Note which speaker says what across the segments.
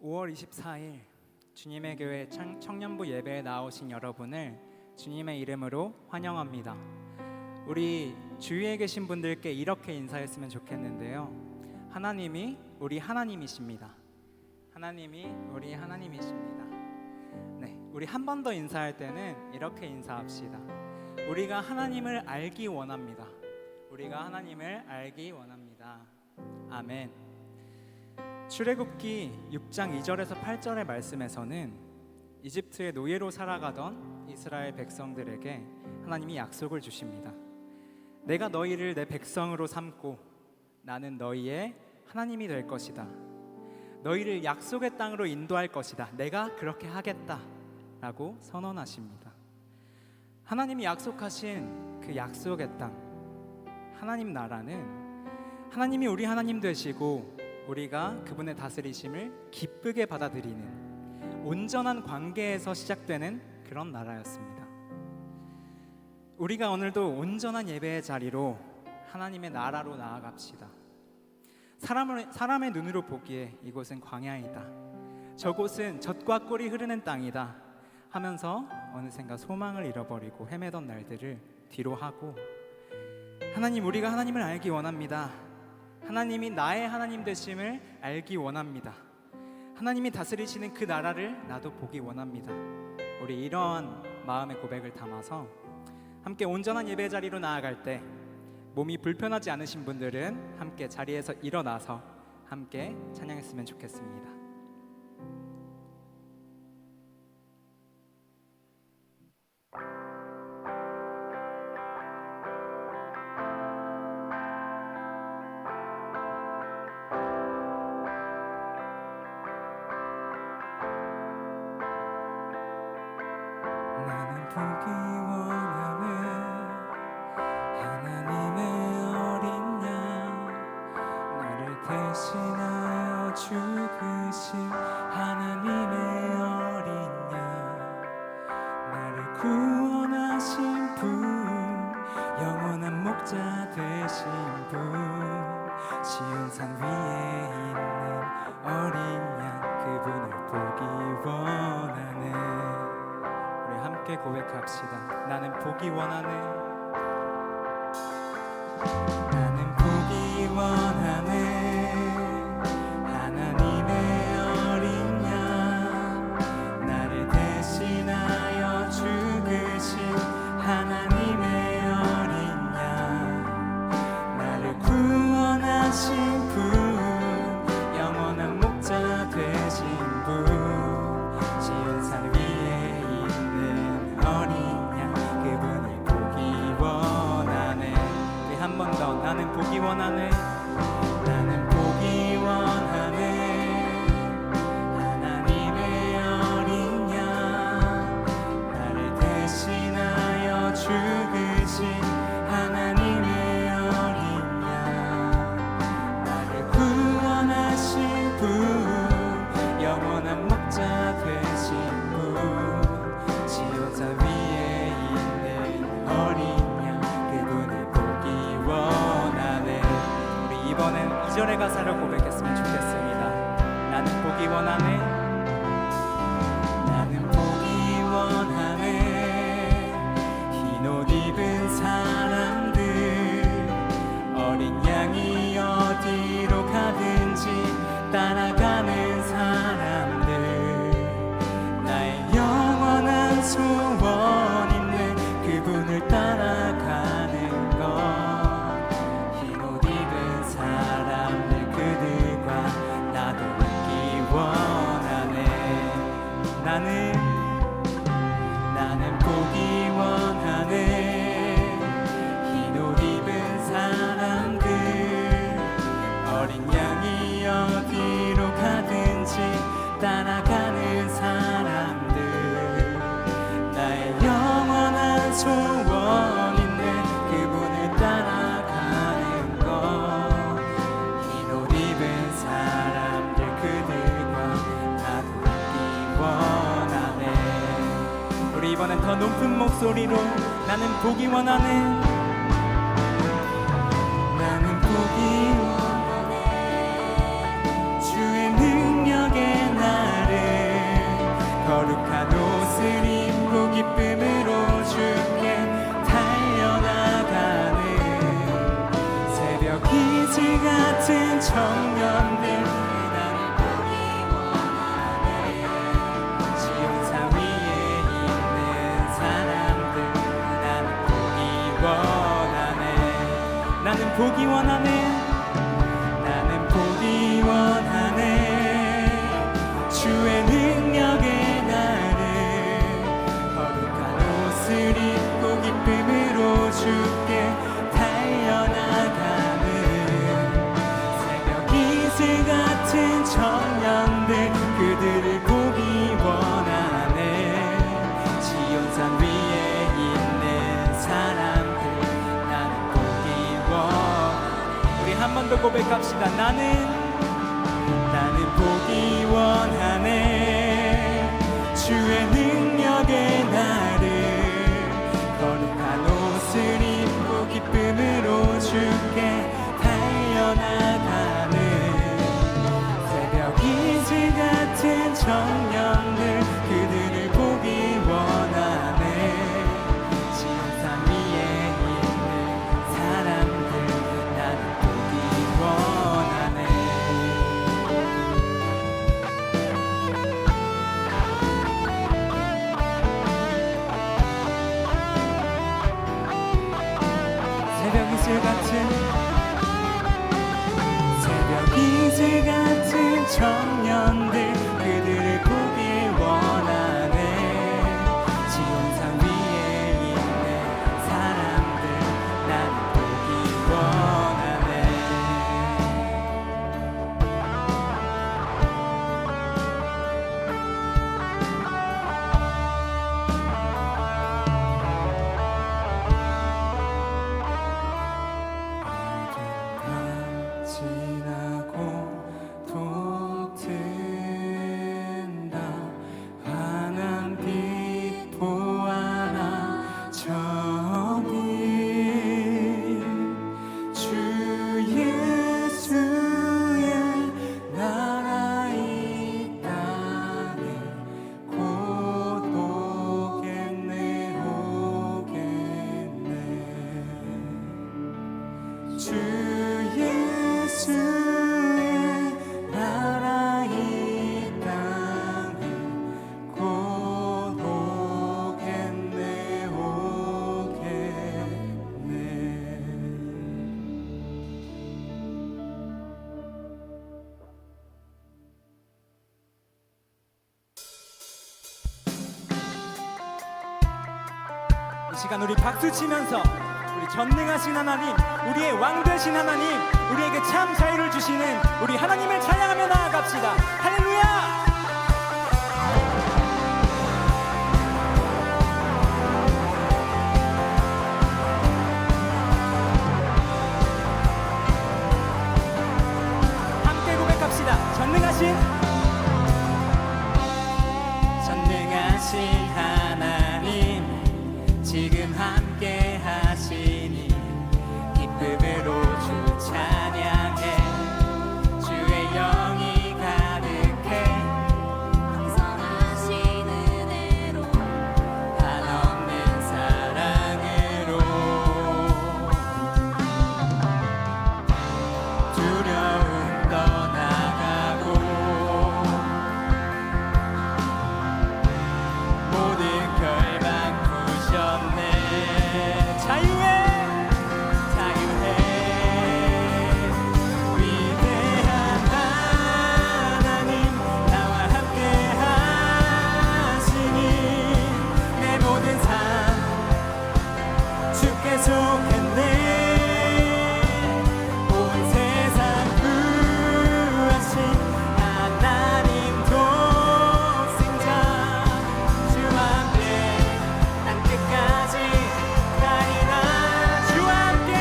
Speaker 1: 5월 24일 주님의 교회 청년부 예배에 나오신 여러분을 주님의 이름으로 환영합니다. 우리 주위에 계신 분들께 이렇게 인사했으면 좋겠는데요. 하나님이 우리 하나님이십니다. 하나님이 우리 하나님이십니다. 네, 우리 한 번 더 인사할 때는 이렇게 인사합시다. 우리가 하나님을 알기 원합니다. 우리가 하나님을 알기 원합니다. 아멘. 출애굽기 6장 2절에서 8절의 말씀에서는 이집트의 노예로 살아가던 이스라엘 백성들에게 하나님이 약속을 주십니다. 내가 너희를 내 백성으로 삼고 나는 너희의 하나님이 될 것이다. 너희를 약속의 땅으로 인도할 것이다. 내가 그렇게 하겠다 라고 선언하십니다. 하나님이 약속하신 그 약속의 땅, 하나님 나라는 하나님이 우리 하나님 되시고 우리가 그분의 다스리심을 기쁘게 받아들이는 온전한 관계에서 시작되는 그런 나라였습니다. 우리가 오늘도 온전한 예배의 자리로 하나님의 나라로 나아갑시다. 사람의 눈으로 보기에 이곳은 광야이다, 저곳은 젖과 꿀이 흐르는 땅이다 하면서 어느샌가 소망을 잃어버리고 헤매던 날들을 뒤로 하고, 하나님, 우리가 하나님을 알기 원합니다. 하나님이 나의 하나님 되심을 알기 원합니다. 하나님이 다스리시는 그 나라를 나도 보기 원합니다. 우리 이러한 마음의 고백을 담아서 함께 온전한 예배 자리로 나아갈 때 몸이 불편하지 않으신 분들은 함께 자리에서 일어나서 함께 찬양했으면 좋겠습니다.
Speaker 2: 나는 보기 원하네 하나님의 어린 양, 나를 대신하여 죽으신 하나님의 어린 양, 나를 구원하신 분, 영원한 목자 되신 분, 시온산 위에 있는 어린 양, 그분을 보기 원하네. 함께 고백합시다. 나는 보기 원하네. 나는 보기 원하네 하나님의 어린 양, 나를 대신하여 죽으신 하나님의 어린 양, 나를 구원하신 분, 영원한 목자 되신 분, 시온산 위에 어린 양, 그분을 보기 원하네. 우리 한 번 더. 나는 보기 원하네. 나는 보기 원하네 하나님의 어린 양, 나를 대신하여 죽으신 하나님의 어린 양, 나를 구원하신 분, 영원한 목자 되신 분, 시온산 위에 있는 어린 양, 그분을 보기 원하네. 우리 이번엔 2절의 가사를 고백했으면 좋겠습니다. 나는 보기 원하네. 나는 보기 원하네 흰 옷 입은 사람들, 어린 양이 어디로 가든지 따라가는 사람들, 나의 영원한 소원 있네 그분을 따라가는 것. 흰 옷 입은 사람들, 그들과 나도 있기 원하네. 나는 보기 원하네 흰 옷 입은 사람들, 어린 양이 어디로 가든지 따라가는 사람들, 나의 영원한 소원 있네 그분을 따라가는 것. 흰 옷 입은 사람들, 그들과 나도 있기 원하네. 우리 이번엔 더 높은 목소리로 나는 보기 원하네. 나는 보기 원하네 주의 능력에 나 보기 원하네 나는 보기 원하네 주의 능력에 나를 거룩한 옷을 입고 기쁨으로 주께 달려나가는 새벽 이슬 같은 청년들 그들을 보기 원하네 지온산 위에 있는 사람들 나는 보기 원하네 우리 한 번 더 고백합시다 나는 보기 원하네 주의 능력에 나를 거룩한 옷을 입고 기쁨으로 주께 달려나가는 새벽 이슬 같은 청년들 그들을 보기 원하네 지온산 위에 있는 사람들 나는 보기 원하네 새벽 이슬 같은 청년들 그들을 보기 원하네 지온산 위에 있는 사람들 나는 보기 원하네 지나고 또 든다 환한 빛 보아라 저기 주 예수의 나라 있다니 곧 오겠네 오겠네 주 예수의 나라 이 땅에 곧 오겠네 오겠네
Speaker 1: 이 시간 우리 박수 치면서 우리 전능하신 하나님, 우리의 왕 되신 하나님, 우리에게 참 자유를 주시는 우리 하나님을 찬양하며 나아갑시다. 할렐루야! 함께 고백합시다. 전능하신
Speaker 2: 하나님 지금 함께 하시니 기쁨으로 주 찬양해 주의 영이 가득해
Speaker 3: 풍성하신 은혜로
Speaker 2: 한없는 사랑으로 두려움 떠나가고 모든 결방 푸셨네 자유해 위대한 하나님 나와 함께 하시니 내 모든 삶 주께 속했네 온 세상 구하신 하나님 독생자 주와 함께 땅 끝까지 가리라 주와 함께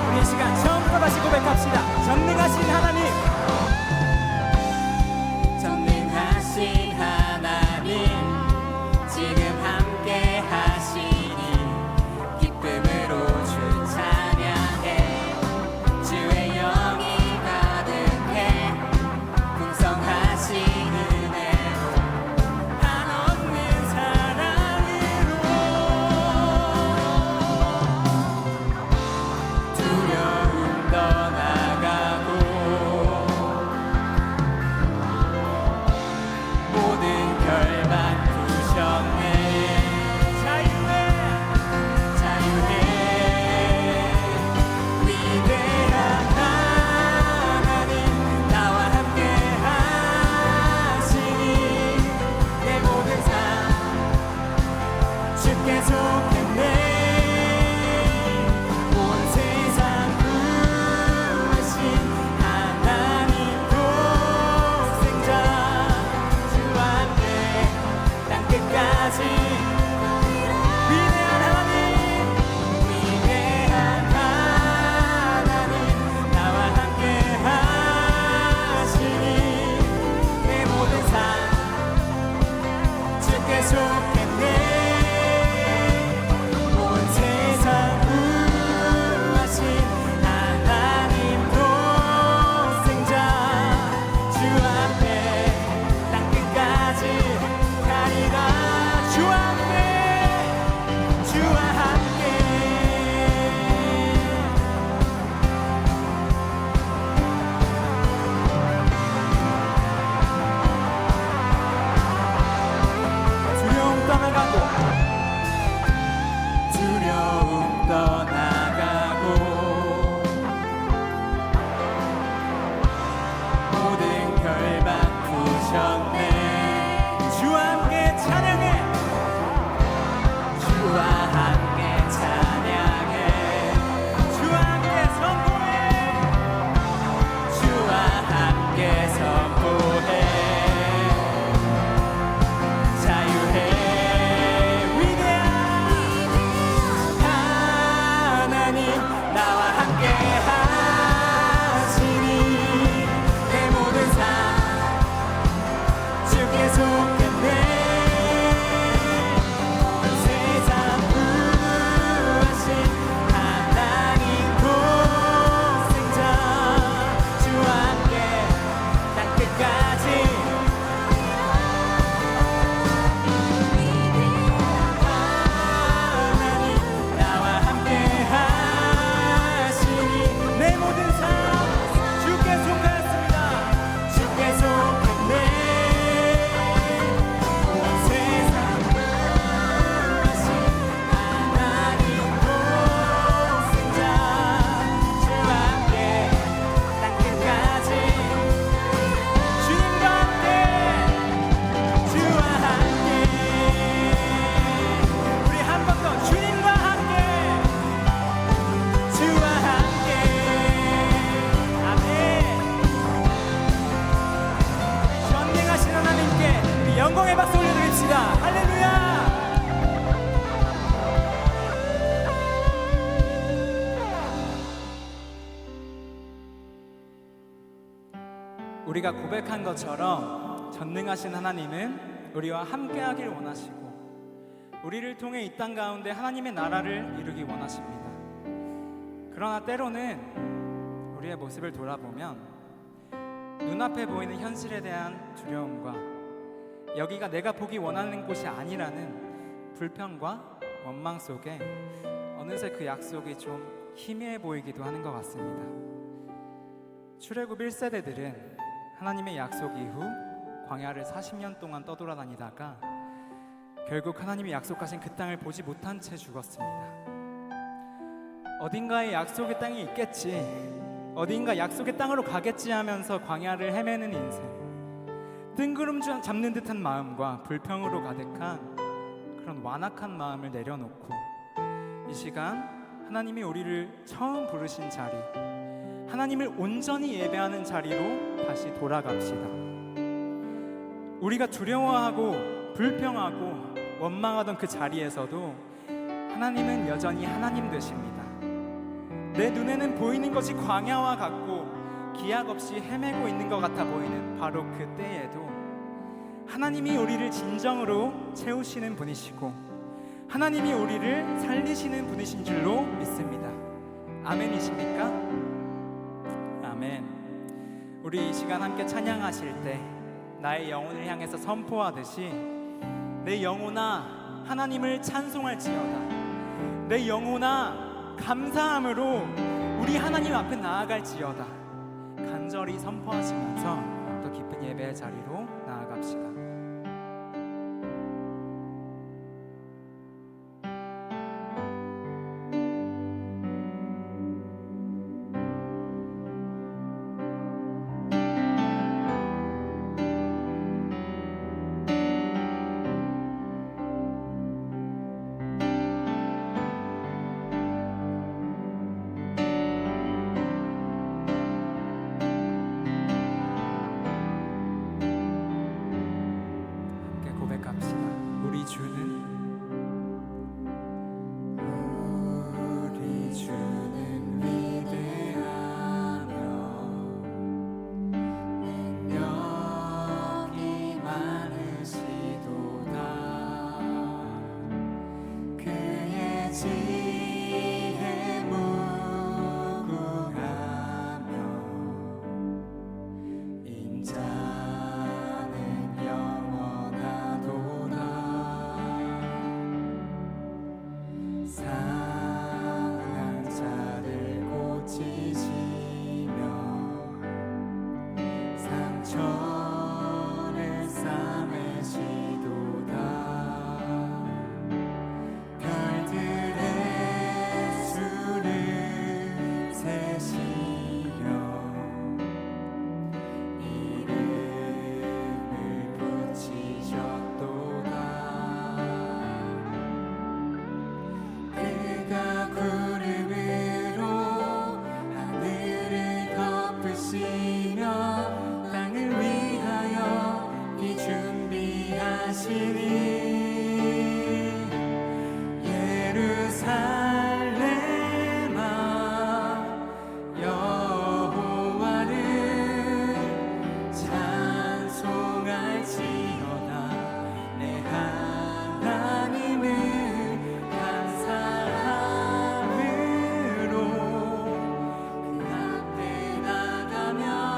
Speaker 1: 우리 이 시간 처음부터 다시 고백합시다. 전능하신 우리가 고백한 것처럼 전능하신 하나님은 우리와 함께하길 원하시고 우리를 통해 이 땅 가운데 하나님의 나라를 이루기 원하십니다. 그러나 때로는 우리의 모습을 돌아보면 눈앞에 보이는 현실에 대한 두려움과 여기가 내가 보기 원하는 곳이 아니라는 불평과 원망 속에 어느새 그 약속이 좀 희미해 보이기도 하는 것 같습니다. 출애굽 1세대들은 하나님의 약속 이후 광야를 40년 동안 떠돌아다니다가 결국 하나님이 약속하신 그 땅을 보지 못한 채 죽었습니다. 어딘가에 약속의 땅이 있겠지, 어딘가 약속의 땅으로 가겠지 하면서 광야를 헤매는 인생, 뜬구름 잡는 듯한 마음과 불평으로 가득한 그런 완악한 마음을 내려놓고 이 시간 하나님이 우리를 처음 부르신 자리, 하나님을 온전히 예배하는 자리로 다시 돌아갑시다. 우리가 두려워하고 불평하고 원망하던 그 자리에서도 하나님은 여전히 하나님 되십니다. 내 눈에는 보이는 것이 광야와 같고 기약 없이 헤매고 있는 것 같아 보이는 바로 그때에도 하나님이 우리를 진정으로 채우시는 분이시고 하나님이 우리를 살리시는 분이신 줄로 믿습니다. 아멘이십니까? 아멘. 우리 이 시간 함께 찬양하실 때 나의 영혼을 향해서 선포하듯이 내 영혼아 하나님을 찬송할지어다, 내 영혼아 감사함으로 우리 하나님 앞에 나아갈지어다 간절히 선포하시면서 더 깊은 예배의 자리로 나아갑시다.
Speaker 2: 그 앞에 나가면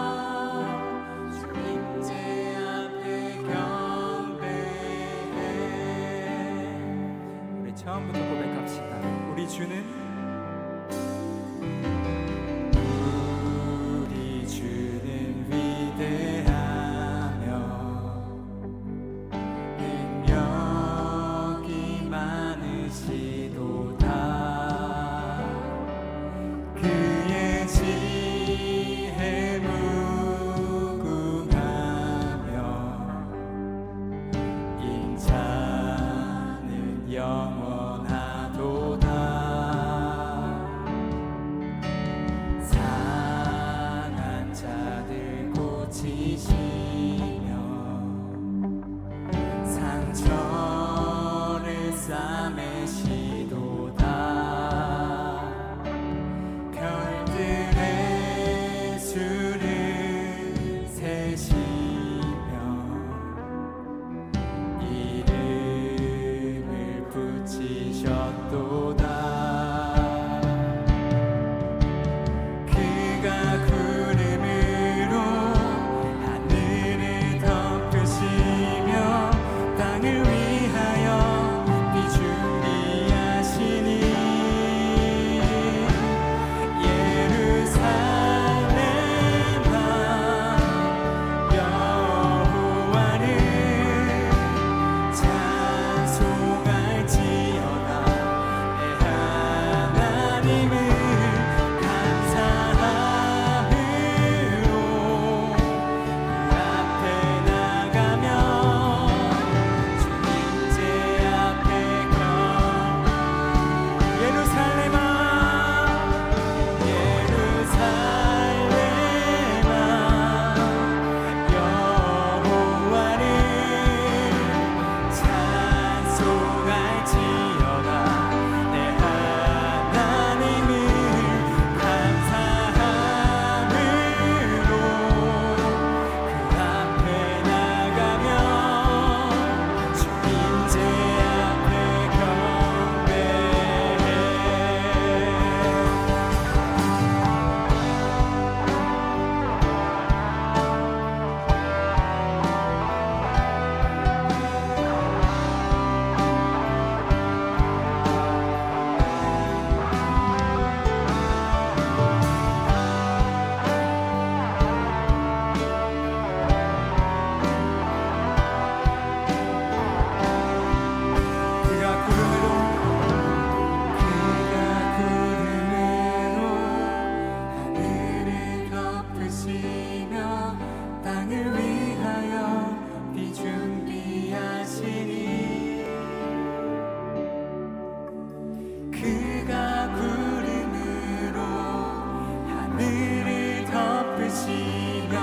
Speaker 2: 거치며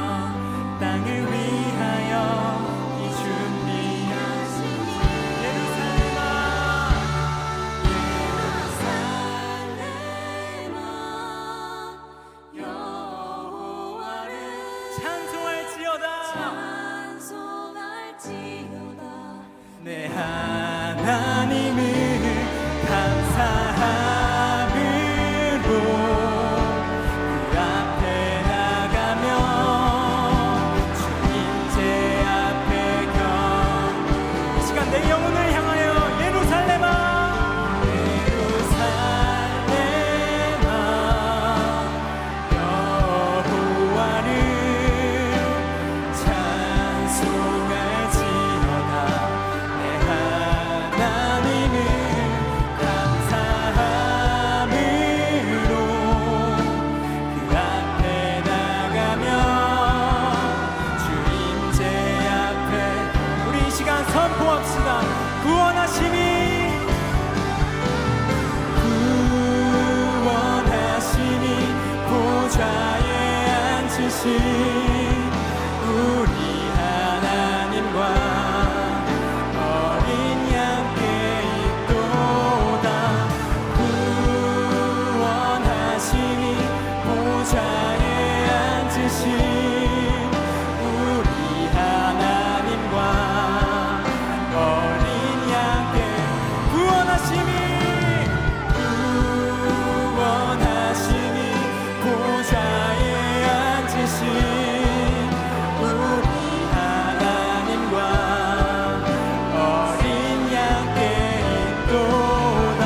Speaker 2: 땅을 위하여 이 준비하시니 예루살렘아
Speaker 3: 여호와를
Speaker 2: 찬송할지어다
Speaker 3: 찬송할지어다
Speaker 2: 내 하나님을 감사함으로 그 앞에 나가며 주님 제 앞에 이 시간 내 영혼을 향하여 예루살렘아 예루살렘아 여호와를 찬송할지어다 내 하나님을 감사함으로 그 앞에 나가며 주님 제 앞에 우리 이 시간 선포합시다. 구원하심이 보좌에 앉으신 우리 하나님과 어린 양께 있도다. 구원하심이 보좌에 앉으신 우리 하나님과 어린 양께 구원하심이 보좌에 앉으신 우리 하나님과 어린 양께 있도다.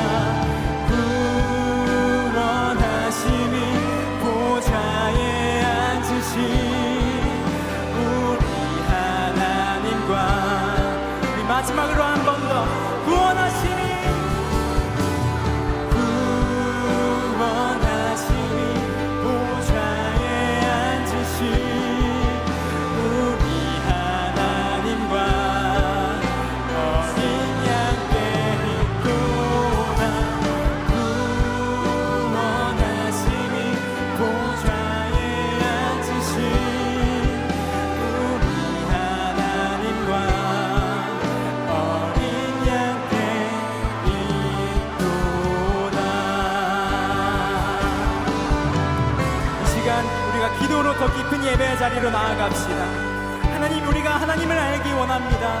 Speaker 2: 구원하심이 보좌에 앉으신 우리 하나님과 우리 마지막으로 한 번 더 구원하심이 보좌에 앉으신 우리 하나님과 어린 양께 있도다. 구원하심이 보좌에 앉으신 우리 하나님과 어린 양께 있도다. 이 시간 우리가 기도로 더 깊은 예배의 자리로 나아갑시다. 하나님, 우리가 하나님을 알기 원합니다.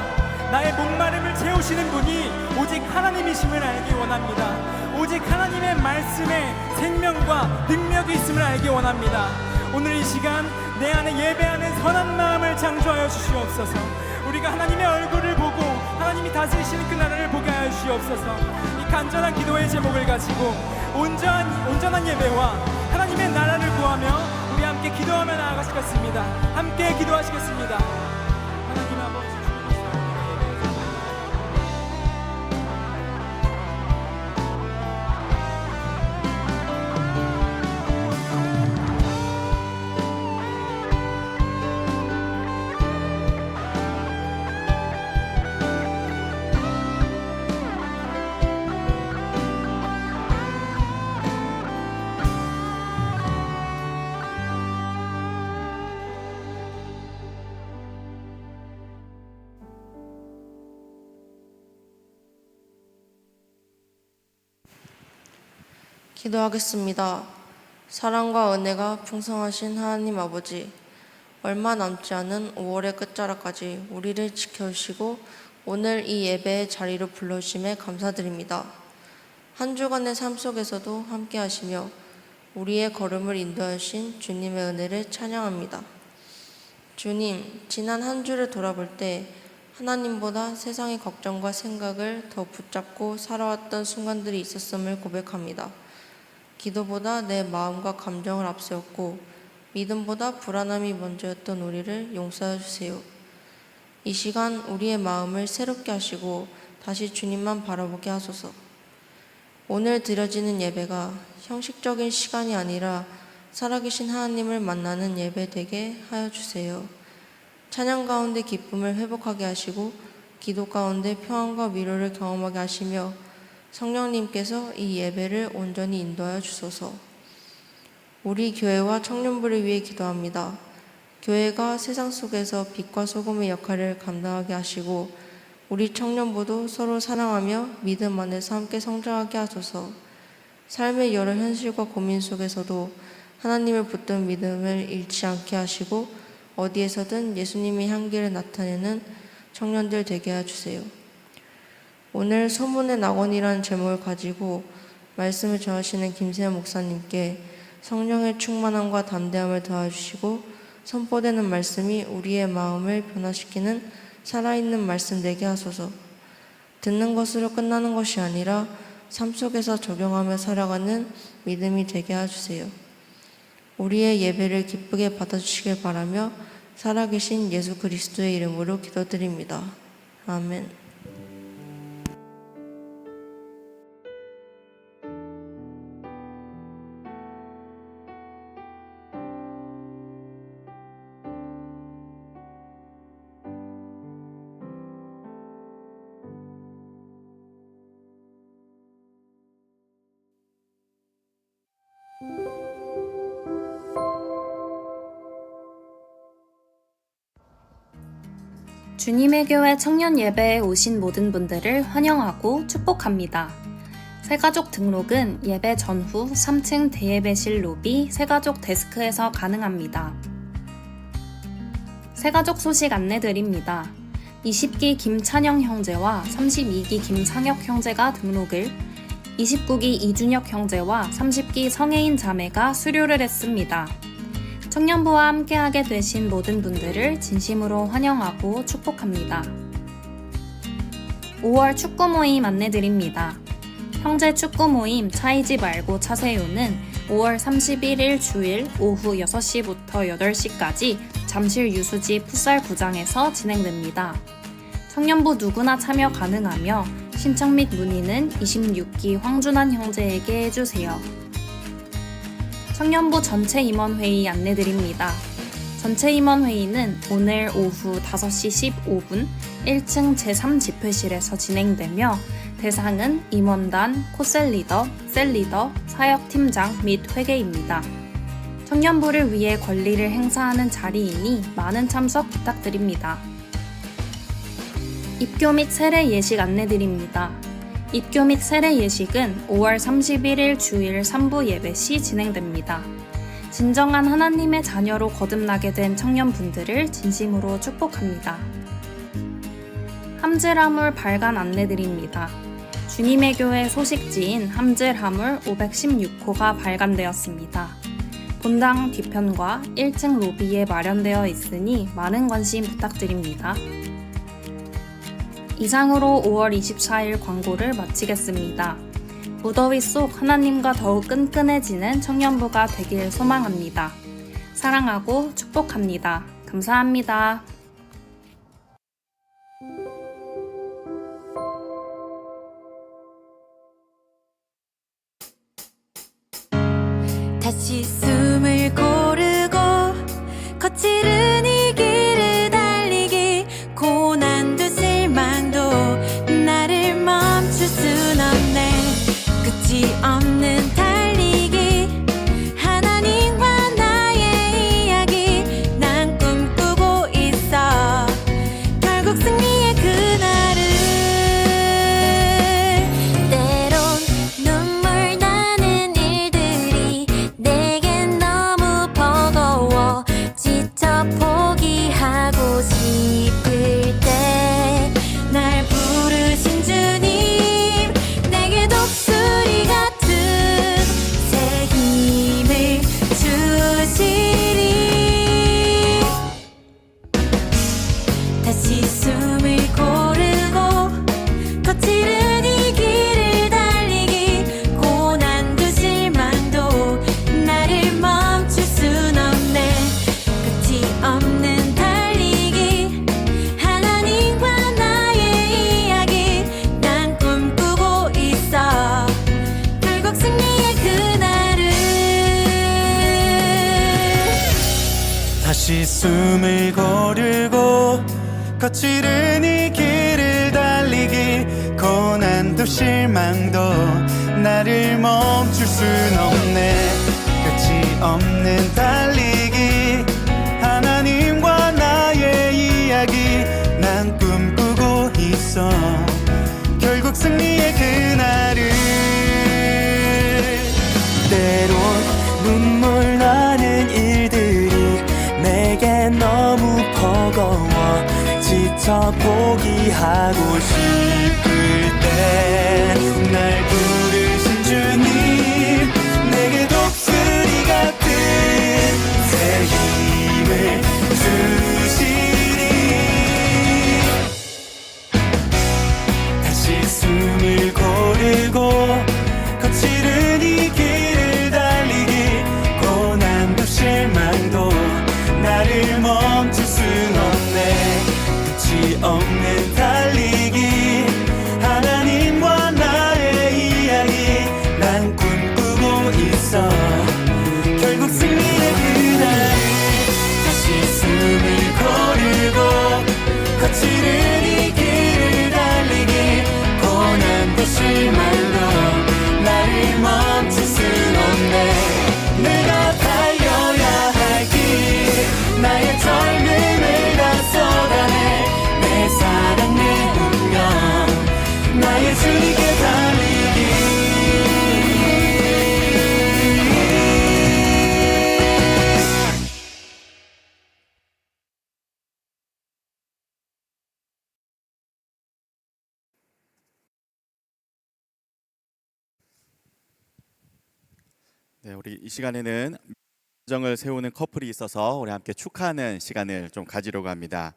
Speaker 2: 나의 목마름을 채우시는 분이 오직 하나님이심을 알기 원합니다. 오직 하나님의 말씀에 생명과 능력이 있음을 알기 원합니다. 오늘 이 시간 내 안에 예배하는 선한 마음을 창조하여 주시옵소서. 우리가 하나님의 얼굴을 보고 하나님이 다스리시는 그 나라를 보게 하여 주시옵소서. 이 간절한 기도의 제목을 가지고 온전한 예배와 하나님의 나라를 구하며 우리 함께 기도하며 나아가시겠습니다. 함께 기도하시겠습니다. 하나님 아버지 주님 이 시간
Speaker 4: 기도하겠습니다. 사랑과 은혜가 풍성하신 하나님 아버지, 얼마 남지 않은 5월의 끝자락까지 우리를 지켜주시고 오늘 이 예배의 자리로 불러주심에 감사드립니다. 한 주간의 삶 속에서도 함께 하시며 우리의 걸음을 인도하신 주님의 은혜를 찬양합니다. 주님, 지난 한 주를 돌아볼 때 하나님보다 세상의 걱정과 생각을 더 붙잡고 살아왔던 순간들이 있었음을 고백합니다. 기도보다 내 마음과 감정을 앞세웠고 믿음보다 불안함이 먼저였던 우리를 용서해 주세요. 이 시간 우리의 마음을 새롭게 하시고 다시 주님만 바라보게 하소서. 오늘 드려지는 예배가 형식적인 시간이 아니라 살아계신 하나님을 만나는 예배 되게 하여 주세요. 찬양 가운데 기쁨을 회복하게 하시고 기도 가운데 평안과 위로를 경험하게 하시며 성령님께서 이 예배를 온전히 인도하여 주소서. 우리 교회와 청년부를 위해 기도합니다. 교회가 세상 속에서 빛과 소금의 역할을 감당하게 하시고 우리 청년부도 서로 사랑하며 믿음 안에서 함께 성장하게 하소서. 삶의 여러 현실과 고민 속에서도 하나님을 붙든 믿음을 잃지 않게 하시고 어디에서든 예수님의 향기를 나타내는 청년들 되게 해주세요. 오늘 소문의 낙원이라는 제목을 가지고 말씀을 전하시는 김세현 목사님께 성령의 충만함과 담대함을 더해주시고 선포되는 말씀이 우리의 마음을 변화시키는 살아있는 말씀 되게 하소서. 듣는 것으로 끝나는 것이 아니라 삶 속에서 적용하며 살아가는 믿음이 되게 해주세요. 우리의 예배를 기쁘게 받아주시길 바라며 살아계신 예수 그리스도의 이름으로 기도드립니다. 아멘.
Speaker 3: 주님의 교회 청년 예배에 오신 모든 분들을 환영하고 축복합니다. 새가족 등록은 예배 전후 3층 대예배실 로비 새가족 데스크에서 가능합니다. 새가족 소식 안내드립니다. 20기 김찬영 형제와 32기 김상혁 형제가 등록을, 29기 이준혁 형제와 30기 성혜인 자매가 수료를 했습니다. 청년부와 함께하게 되신 모든 분들을 진심으로 환영하고 축복합니다. 5월 축구 모임 안내드립니다. 형제 축구 모임 차이지 말고 차세요는 5월 31일 주일 오후 6시부터 8시까지 잠실 유수지 풋살구장에서 진행됩니다. 청년부 누구나 참여 가능하며 신청 및 문의는 26기 황준환 형제에게 해주세요. 청년부 전체 임원회의 안내드립니다. 전체 임원회의는 오늘 오후 5시 15분 1층 제3집회실에서 진행되며 대상은 임원단, 코셀리더, 셀리더, 사역팀장 및 회계입니다. 청년부를 위해 권리를 행사하는 자리이니 많은 참석 부탁드립니다. 입교 및 세례 예식 안내드립니다. 입교 및 세례 예식은 5월 31일 주일 3부 예배 시 진행됩니다. 진정한 하나님의 자녀로 거듭나게 된 청년분들을 진심으로 축복합니다. 함질하물 발간 안내드립니다. 주님의 교회 소식지인 함질하물 516호가 발간되었습니다. 본당 뒤편과 1층 로비에 마련되어 있으니 많은 관심 부탁드립니다. 이상으로 5월 24일 광고를 마치겠습니다. 무더위 속 하나님과 더욱 끈끈해지는 청년부가 되길 소망합니다. 사랑하고 축복합니다. 감사합니다.
Speaker 5: 다시 숨을 고르고 거칠은 이 길을 달리기, 고난도 실망도 나를 멈출 순 없네. 끝이 없는 달리기, 하나님과 나의 이야기, 난 꿈꾸고 있어. 결국 승리의 그날을. 때론 눈물 나는 일들이 내겐 너무 버거워 지쳐 포기하고 싶을 때 날 부르신 주님, 내게 독수리 같은 새 힘을 주시리. 다시 숨을 고르고 거칠은 이 길을 달리기, 고난도 실망도 나를 멈출 순 없네. 끝이 없는 달리기, 하나님과 나의 이야기, 난 꿈꾸고 있어. 결국 승리의 그날을.
Speaker 6: 다시 숨을 고르고 거칠은 이 길을 달리기, 고난도 실망도 나를 멈출 순 없네. 끝이 없는 달리기 하나님과 나의 이야기 난 꿈꾸고 있어 결국 승리의 그날을 때론 눈물 나는 일들이 내게 너무 버거워 지쳐 포기하고 싶을 때 날 부르신 주님 내게 독수리 같은 새 힘을 주시니 다시 숨을 고르고 거칠은 이 길을 달리기 고난도 실망도 나를 멈출 순 없네 끝이 없는 달리기 하나님과 나의 이야기 난 꿈꾸고 있어 결국 승리의 그날을 다시 숨을 고르고 거칠은 이 길을 달리기 고난도 실망도 나를 멈출 순 없네 내가 달려야 할 길 나의 젊음을 다 쏟아내 내 사랑 내 운명 나의 주님께 달리기
Speaker 7: 네, 우리 이 시간에는 가정을 세우는 커플이 있어서 우리 함께 축하하는 시간을 좀 가지려고 합니다.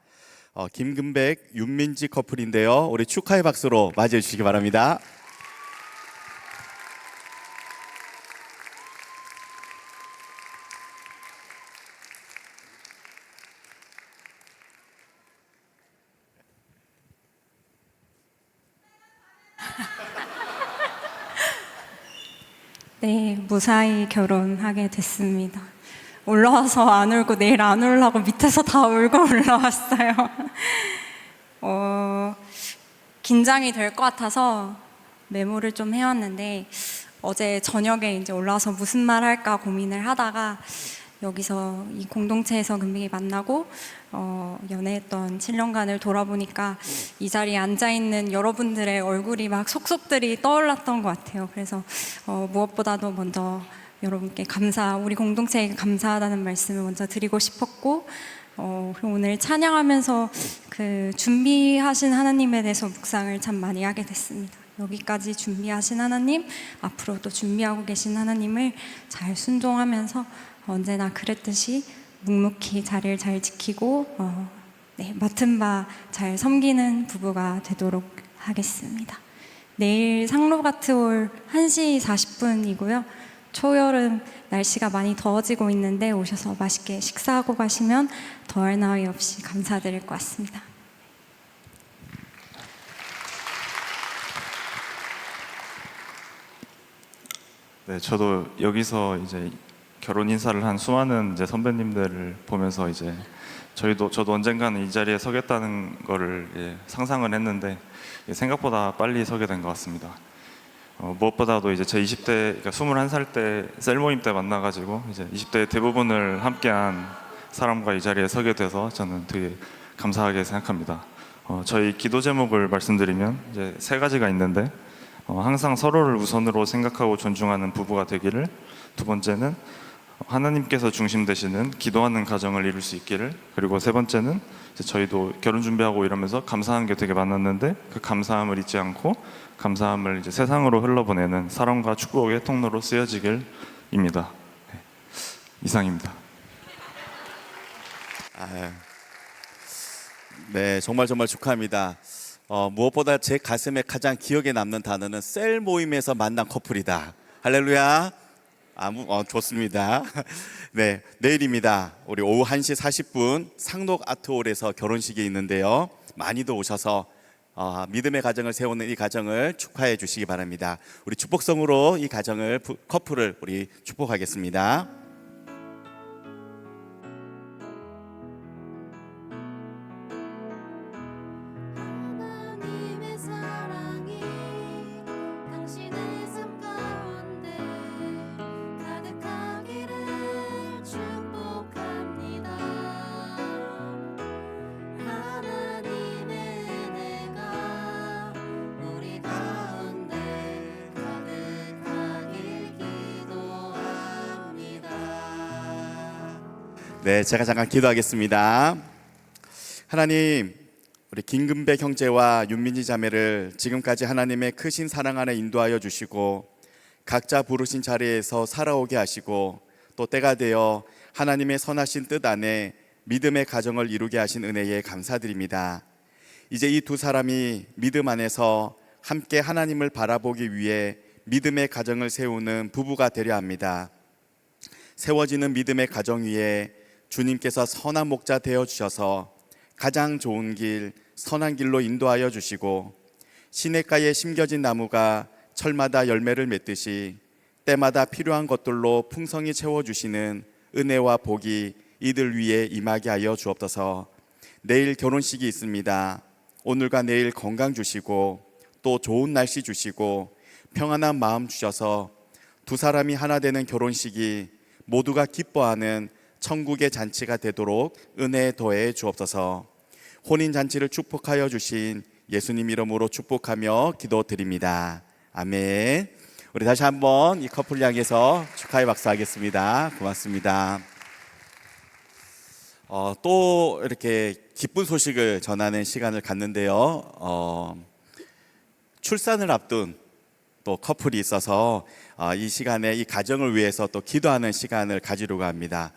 Speaker 7: 김금백, 윤민지 커플인데요. 우리 축하의 박수로 맞이해 주시기 바랍니다.
Speaker 8: 네, 무사히 결혼하게 됐습니다. 올라와서 안 울고 내일 안 울라고 밑에서 다 울고 올라왔어요. 긴장이 될 것 같아서 메모를 좀 해왔는데 어제 저녁에 이제 올라와서 무슨 말 할까 고민을 하다가 여기서 이 공동체에서 금빅이 만나고 연애했던 7년간을 돌아보니까 이 자리에 앉아있는 여러분들의 얼굴이 막 속속들이 떠올랐던 것 같아요. 그래서 무엇보다도 먼저 여러분께 우리 공동체에 감사하다는 말씀을 먼저 드리고 싶었고 그리고 오늘 찬양하면서 그 준비하신 하나님에 대해서 묵상을 참 많이 하게 됐습니다. 여기까지 준비하신 하나님, 앞으로도 준비하고 계신 하나님을 잘 순종하면서 언제나 그랬듯이 묵묵히 자리를 잘 지키고 맡은 바 잘 섬기는 부부가 되도록 하겠습니다. 내일 상로가트홀 1시 40분이고요. 초여름 날씨가 많이 더워지고 있는데 오셔서 맛있게 식사하고 가시면 더할 나위 없이 감사드릴 것 같습니다.
Speaker 9: 네, 저도 여기서 이제 결혼 인사를 한 수많은 이제 선배님들을 보면서 이제 저도 언젠가는 이 자리에 서겠다는 거를 상상을 했는데 생각보다 빨리 서게 된 것 같습니다. 무엇보다도 이제 제 20대, 그러니까 21살 때 셀 모임 때 만나가지고 이제 20대 대부분을 함께한 사람과 이 자리에 서게 돼서 저는 되게 감사하게 생각합니다. 저희 기도 제목을 말씀드리면 이제 3가지가 있는데 항상 서로를 우선으로 생각하고 존중하는 부부가 되기를, 두 번째는 하나님께서 중심 되시는 기도하는 가정을 이룰 수 있기를, 그리고 세 번째는 저희도 결혼 준비하고 이러면서 감사한 게 되게 많았는데 그 감사함을 잊지 않고 감사함을 이제 세상으로 흘러보내는 사랑과 축복의 통로로 쓰여지길입니다. 네, 이상입니다.
Speaker 7: 네, 정말 축하합니다. 무엇보다 제 가슴에 가장 기억에 남는 단어는 셀 모임에서 만난 커플이다. 할렐루야. 좋습니다. 네, 내일입니다. 우리 오후 1시 40분 상록 아트홀에서 결혼식이 있는데요. 많이도 오셔서 믿음의 가정을 세우는 이 가정을 축하해 주시기 바랍니다. 우리 축복성으로 이 가정을, 커플을 우리 축복하겠습니다.
Speaker 5: 하나님의 사랑이 당신의 삶 가운데 가득하기를
Speaker 7: 네, 제가 잠깐 기도하겠습니다. 하나님, 우리 김금배 형제와 윤민지 자매를 지금까지 하나님의 크신 사랑 안에 인도하여 주시고 각자 부르신 자리에서 살아오게 하시고 또 때가 되어 하나님의 선하신 뜻 안에 믿음의 가정을 이루게 하신 은혜에 감사드립니다. 이제 이 두 사람이 믿음 안에서 함께 하나님을 바라보기 위해 믿음의 가정을 세우는 부부가 되려 합니다. 세워지는 믿음의 가정 위에 주님께서 선한 목자 되어 주셔서 가장 좋은 길, 선한 길로 인도하여 주시고 시냇가에 심겨진 나무가 철마다 열매를 맺듯이 때마다 필요한 것들로 풍성히 채워주시는 은혜와 복이 이들 위에 임하게 하여 주옵소서. 내일 결혼식이 있습니다. 오늘과 내일 건강 주시고 또 좋은 날씨 주시고 평안한 마음 주셔서 두 사람이 하나 되는 결혼식이 모두가 기뻐하는 천국의 잔치가 되도록 은혜 더해 주옵소서. 혼인잔치를 축복하여 주신 예수님 이름으로 축복하며 기도드립니다. 아멘. 우리 다시 한번 이 커플 향해서 축하의 박수하겠습니다. 고맙습니다. 또 이렇게 기쁜 소식을 전하는 시간을 갖는데요. 출산을 앞둔 또 커플이 있어서 이 시간에 이 가정을 위해서 또 기도하는 시간을 가지려고 합니다.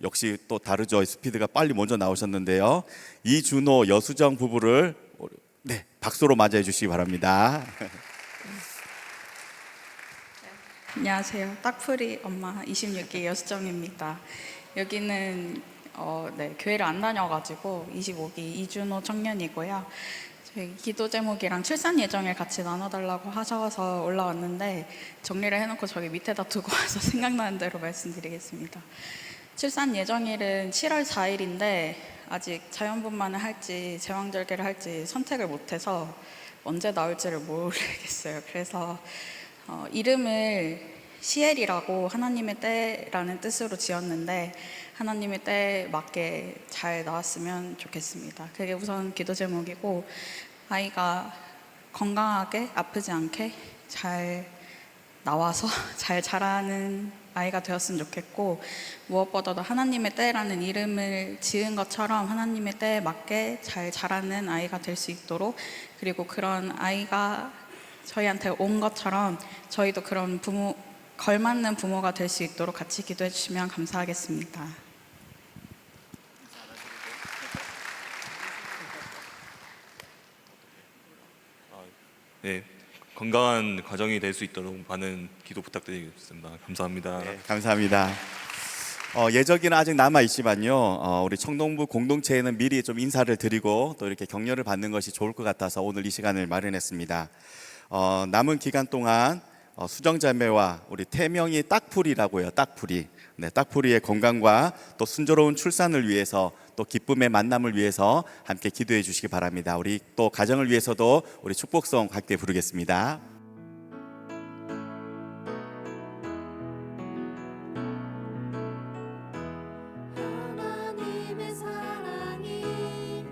Speaker 7: 역시 또 다르죠. 스피드가 빨리 먼저 나오셨는데요. 이준호, 여수정 부부를 네, 박수로 맞이해 주시기 바랍니다.
Speaker 10: 안녕하세요. 딱풀이 엄마 26기 여수정입니다. 여기는 교회를 안 다녀가지고 25기 이준호 청년이고요. 저희 기도 제목이랑 출산 예정일 같이 나눠달라고 하셔서 올라왔는데 정리를 해놓고 저기 밑에다 두고 와서 생각나는 대로 말씀드리겠습니다. 출산 예정일은 7월 4일인데 아직 자연분만을 할지 제왕절개를 할지 선택을 못해서 언제 나올지를 모르겠어요. 그래서 이름을 시엘이라고 하나님의 때라는 뜻으로 지었는데 하나님의 때에 맞게 잘 나왔으면 좋겠습니다. 그게 우선 기도 제목이고 아이가 건강하게 아프지 않게 잘 나와서 잘 자라는 아이가 되었으면 좋겠고 무엇보다도 하나님의 때라는 이름을 지은 것처럼 하나님의 때에 맞게 잘 자라는 아이가 될 수 있도록 그리고 그런 아이가 저희한테 온 것처럼 저희도 그런 걸맞는 부모가 될 수 있도록 같이 기도해 주시면 감사하겠습니다.
Speaker 11: 네, 건강한 가정이 될 수 있도록 많은 기도 부탁드리겠습니다. 감사합니다.
Speaker 7: 네, 감사합니다. 예정기는 아직 남아 있지만요. 우리 청동부 공동체에는 미리 좀 인사를 드리고 또 이렇게 격려를 받는 것이 좋을 것 같아서 오늘 이 시간을 마련했습니다. 남은 기간 동안 수정자매와 우리 태명이 딱풀이라고요. 딱풀이. 네, 딱풀이의 건강과 또 순조로운 출산을 위해서 또 기쁨의 만남을 위해서 함께 기도해 주시기 바랍니다. 우리 또 가정을 위해서도 우리 축복송 함께 부르겠습니다.
Speaker 5: 하나님의 사랑이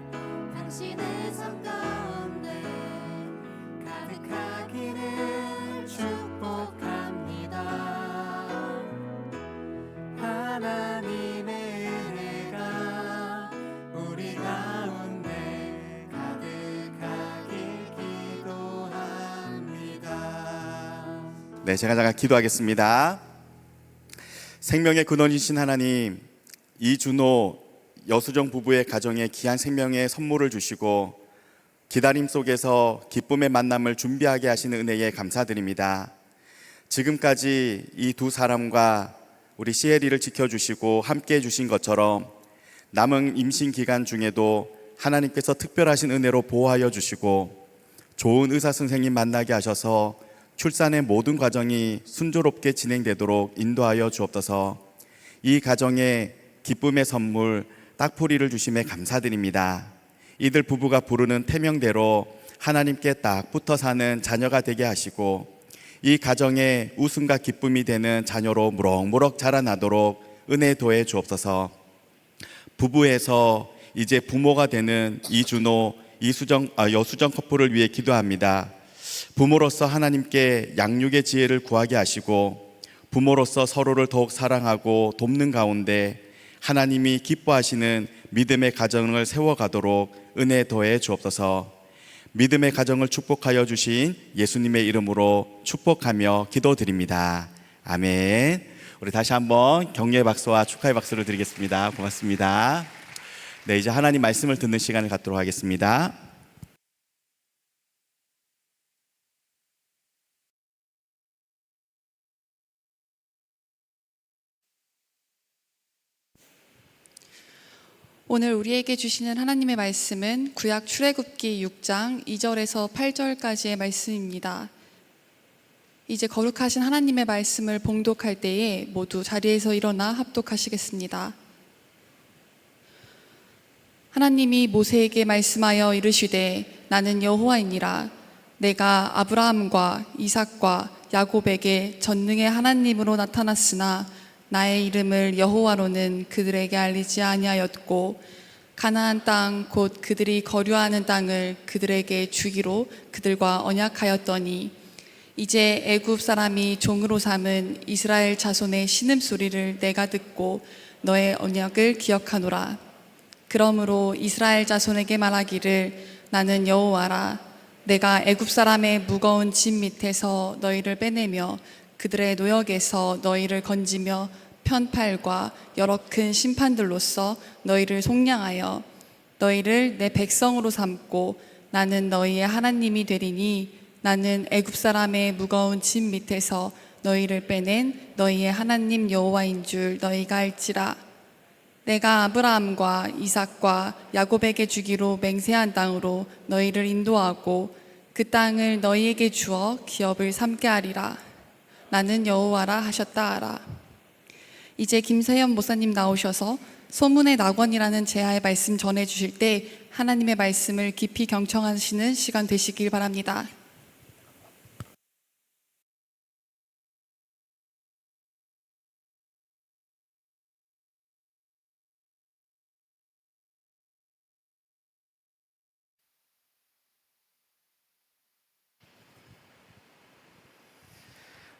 Speaker 5: 당신의 삶 가운데 가득하기를 축복합니다.
Speaker 6: 하나님의 은혜가 우리 가운데 가득하길 기도합니다.
Speaker 7: 네, 제가 잠깐 기도하겠습니다. 생명의 근원이신 하나님, 이준호, 여수정 부부의 가정에 귀한 생명의 선물을 주시고 기다림 속에서 기쁨의 만남을 준비하게 하시는 은혜에 감사드립니다. 지금까지 이 두 사람과 우리 시에리를 지켜주시고 함께 해주신 것처럼 남은 임신 기간 중에도 하나님께서 특별하신 은혜로 보호하여 주시고 좋은 의사 선생님 만나게 하셔서 출산의 모든 과정이 순조롭게 진행되도록 인도하여 주옵소서. 이 가정에 기쁨의 선물 딱풀이를 주심에 감사드립니다. 이들 부부가 부르는 태명대로 하나님께 딱 붙어 사는 자녀가 되게 하시고 이 가정에 웃음과 기쁨이 되는 자녀로 무럭무럭 자라나도록 은혜 더해 주옵소서. 부부에서 이제 부모가 되는 이준호, 여수정 커플을 위해 기도합니다. 부모로서 하나님께 양육의 지혜를 구하게 하시고 부모로서 서로를 더욱 사랑하고 돕는 가운데 하나님이 기뻐하시는 믿음의 가정을 세워가도록 은혜 더해 주옵소서. 믿음의 가정을 축복하여 주신 예수님의 이름으로 축복하며 기도드립니다. 아멘. 우리 다시 한번 격려의 박수와 축하의 박수를 드리겠습니다. 고맙습니다. 네, 이제 하나님 말씀을 듣는 시간을 갖도록 하겠습니다.
Speaker 12: 오늘 우리에게 주시는 하나님의 말씀은 구약 출애굽기 6장 2절에서 8절까지의 말씀입니다. 이제 거룩하신 하나님의 말씀을 봉독할 때에 모두 자리에서 일어나 합독하시겠습니다. 하나님이 모세에게 말씀하여 이르시되 나는 여호와이니라. 내가 아브라함과 이삭과 야곱에게 전능의 하나님으로 나타났으나 나의 이름을 여호와로는 그들에게 알리지 아니하였고 가나안 땅 곧 그들이 거류하는 땅을 그들에게 주기로 그들과 언약하였더니 이제 애굽 사람이 종으로 삼은 이스라엘 자손의 신음소리를 내가 듣고 너의 언약을 기억하노라. 그러므로 이스라엘 자손에게 말하기를 나는 여호와라. 내가 애굽 사람의 무거운 짐 밑에서 너희를 빼내며 그들의 노역에서 너희를 건지며 편팔과 여러 큰 심판들로서 너희를 속량하여 너희를 내 백성으로 삼고 나는 너희의 하나님이 되리니 나는 애굽 사람의 무거운 짐 밑에서 너희를 빼낸 너희의 하나님 여호와인 줄 너희가 알지라. 내가 아브라함과 이삭과 야곱에게 주기로 맹세한 땅으로 너희를 인도하고 그 땅을 너희에게 주어 기업을 삼게 하리라. 나는 여호와라 하셨다 하라. 이제 김세현 목사님 나오셔서 소문의 낙원이라는 제하의 말씀 전해주실 때 하나님의 말씀을 깊이 경청하시는 시간 되시길 바랍니다.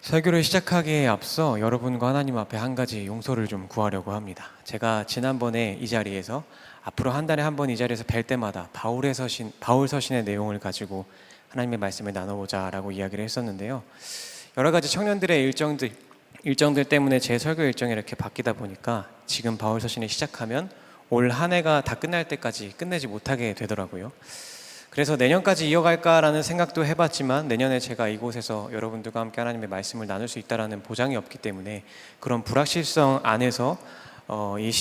Speaker 2: 설교를 시작하기에 앞서 여러분과 하나님 앞에 한 가지 용서를 좀 구하려고 합니다. 제가 지난번에 이 자리에서 앞으로 한 달에 한 번 이 자리에서 뵐 때마다 바울 서신의 내용을 가지고 하나님의 말씀을 나눠보자라고 이야기를 했었는데요. 여러 가지 청년들의 일정들 때문에 제 설교 일정이 이렇게 바뀌다 보니까 지금 바울 서신을 시작하면 올 한 해가 다 끝날 때까지 끝내지 못하게 되더라고요. 그래서 내년까지 이어갈까라는 생각도 해봤지만 내년에 제가 이곳에서 여러분들과 함께 하나님의 말씀을 나눌 수 있다라는 보장이 없기 때문에 그런 불확실성 안에서 이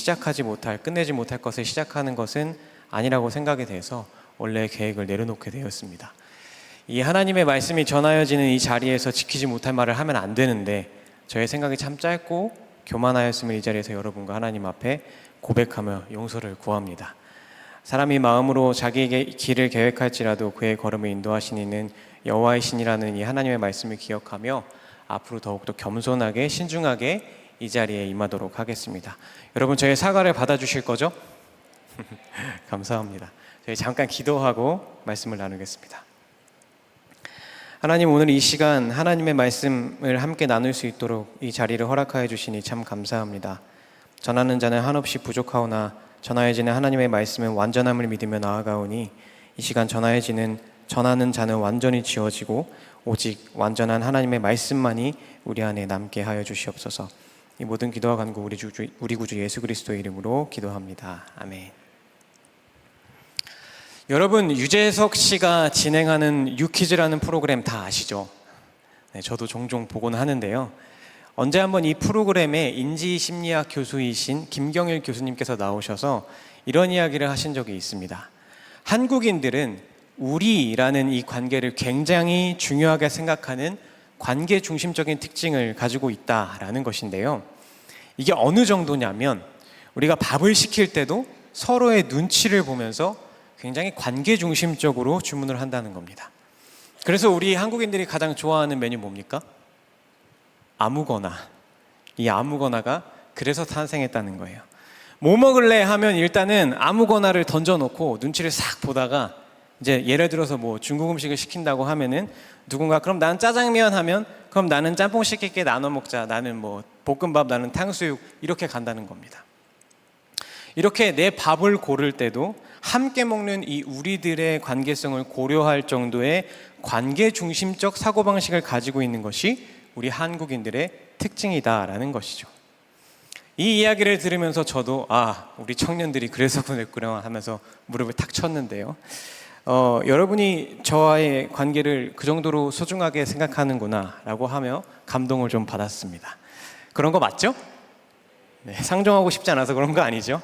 Speaker 2: 끝내지 못할 것을 시작하는 것은 아니라고 생각이 돼서 원래 계획을 내려놓게 되었습니다. 이 하나님의 말씀이 전하여지는 이 자리에서 지키지 못할 말을 하면 안 되는데 저의 생각이 참 짧고 교만하였음을 이 자리에서 여러분과 하나님 앞에 고백하며 용서를 구합니다. 사람이 마음으로 자기에게 길을 계획할지라도 그의 걸음을 인도하시는 이는 여호와이시니라는 이 하나님의 말씀을 기억하며 앞으로 더욱더 겸손하게 신중하게 이 자리에 임하도록 하겠습니다. 여러분 저의 사과를 받아주실 거죠? 감사합니다. 저희 잠깐 기도하고 말씀을 나누겠습니다. 하나님, 오늘 이 시간 하나님의 말씀을 함께 나눌 수 있도록 이 자리를 허락하여 주시니 참 감사합니다. 전하는 자는 한없이 부족하오나 전하여지는 하나님의 말씀은 완전함을 믿으며 나아가오니 이 시간 전하는 자는 완전히 지어지고 오직 완전한 하나님의 말씀만이 우리 안에 남게 하여 주시옵소서. 이 모든 기도와 간구 우리 구주 예수 그리스도의 이름으로 기도합니다. 아멘. 여러분, 유재석 씨가 진행하는 유퀴즈라는 프로그램 다 아시죠? 네, 저도 종종 보곤 하는데요. 언제 한번 이 프로그램에 인지심리학 교수이신 김경일 교수님께서 나오셔서 이런 이야기를 하신 적이 있습니다. 한국인들은 우리라는 이 관계를 굉장히 중요하게 생각하는 관계 중심적인 특징을 가지고 있다라는 것인데요. 이게 어느 정도냐면 우리가 밥을 시킬 때도 서로의 눈치를 보면서 굉장히 관계 중심적으로 주문을 한다는 겁니다. 그래서 우리 한국인들이 가장 좋아하는 메뉴 뭡니까? 아무거나. 이 아무거나가 그래서 탄생했다는 거예요. 뭐 먹을래 하면 일단은 아무거나를 던져놓고 눈치를 싹 보다가 이제 예를 들어서 뭐 중국 음식을 시킨다고 하면은 누군가 그럼 나는 짜장면 하면 그럼 나는 짬뽕 시킬게 나눠 먹자. 나는 뭐 볶음밥, 나는 탕수육 이렇게 간다는 겁니다. 이렇게 내 밥을 고를 때도 함께 먹는 이 우리들의 관계성을 고려할 정도의 관계 중심적 사고방식을 가지고 있는 것이 우리 한국인들의 특징이다라는 것이죠. 이 이야기를 들으면서 저도 우리 청년들이 그래서 그랬구나 하면서 무릎을 탁 쳤는데요. 여러분이 저와의 관계를 그 정도로 소중하게 생각하는구나 라고 하며 감동을 좀 받았습니다. 그런 거 맞죠? 네, 상종하고 싶지 않아서 그런 거 아니죠?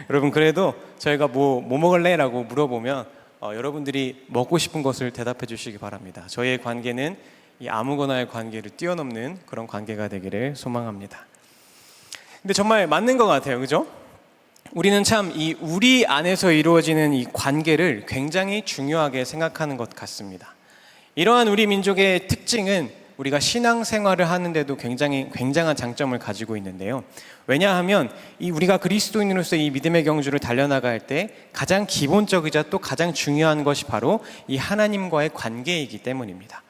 Speaker 2: 여러분, 그래도 저희가 뭐 먹을래? 라고 물어보면 여러분들이 먹고 싶은 것을 대답해 주시기 바랍니다. 저희의 관계는 이 아무거나의 관계를 뛰어넘는 그런 관계가 되기를 소망합니다. 근데 정말 맞는 것 같아요, 그죠? 우리는 참 이 우리 안에서 이루어지는 이 관계를 굉장히 중요하게 생각하는 것 같습니다. 이러한 우리 민족의 특징은 우리가 신앙생활을 하는데도 굉장히 굉장한 장점을 가지고 있는데요. 왜냐하면 이 우리가 그리스도인으로서 이 믿음의 경주를 달려나갈 때 가장 기본적이자 또 가장 중요한 것이 바로 이 하나님과의 관계이기 때문입니다.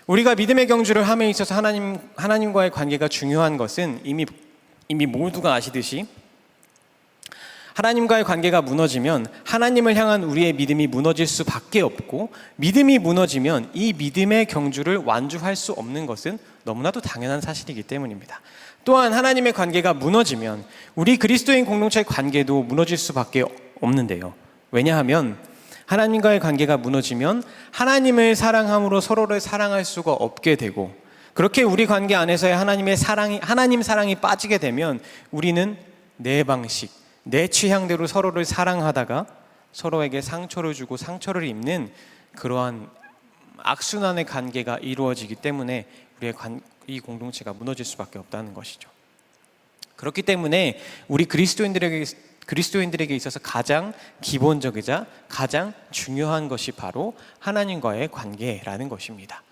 Speaker 2: 우리가 믿음의 경주를 함에 있어서 하나님과의 관계가 중요한 것은 이미 모두가 아시듯이 하나님과의 관계가 무너지면 하나님을 향한 우리의 믿음이 무너질 수밖에 없고, 믿음이 무너지면 이 믿음의 경주를 완주할 수 없는 것은 너무나도 당연한 사실이기 때문입니다. 또한 하나님의 관계가 무너지면 우리 그리스도인 공동체의 관계도 무너질 수밖에 없는데요. 왜냐하면 하나님과의 관계가 무너지면 하나님을 사랑함으로 서로를 사랑할 수가 없게 되고, 그렇게 우리 관계 안에서의 하나님 사랑이 빠지게 되면 우리는 내 방식, 내 취향대로 서로를 사랑하다가 서로에게 상처를 주고 상처를 입는 그러한 악순환의 관계가 이루어지기 때문에 우리의 이 공동체가 무너질 수밖에 없다는 것이죠. 그렇기 때문에 우리 그리스도인들에게 있어서 가장 기본적이자 가장 중요한 것이 바로 하나님과의 관계라는 것입니다.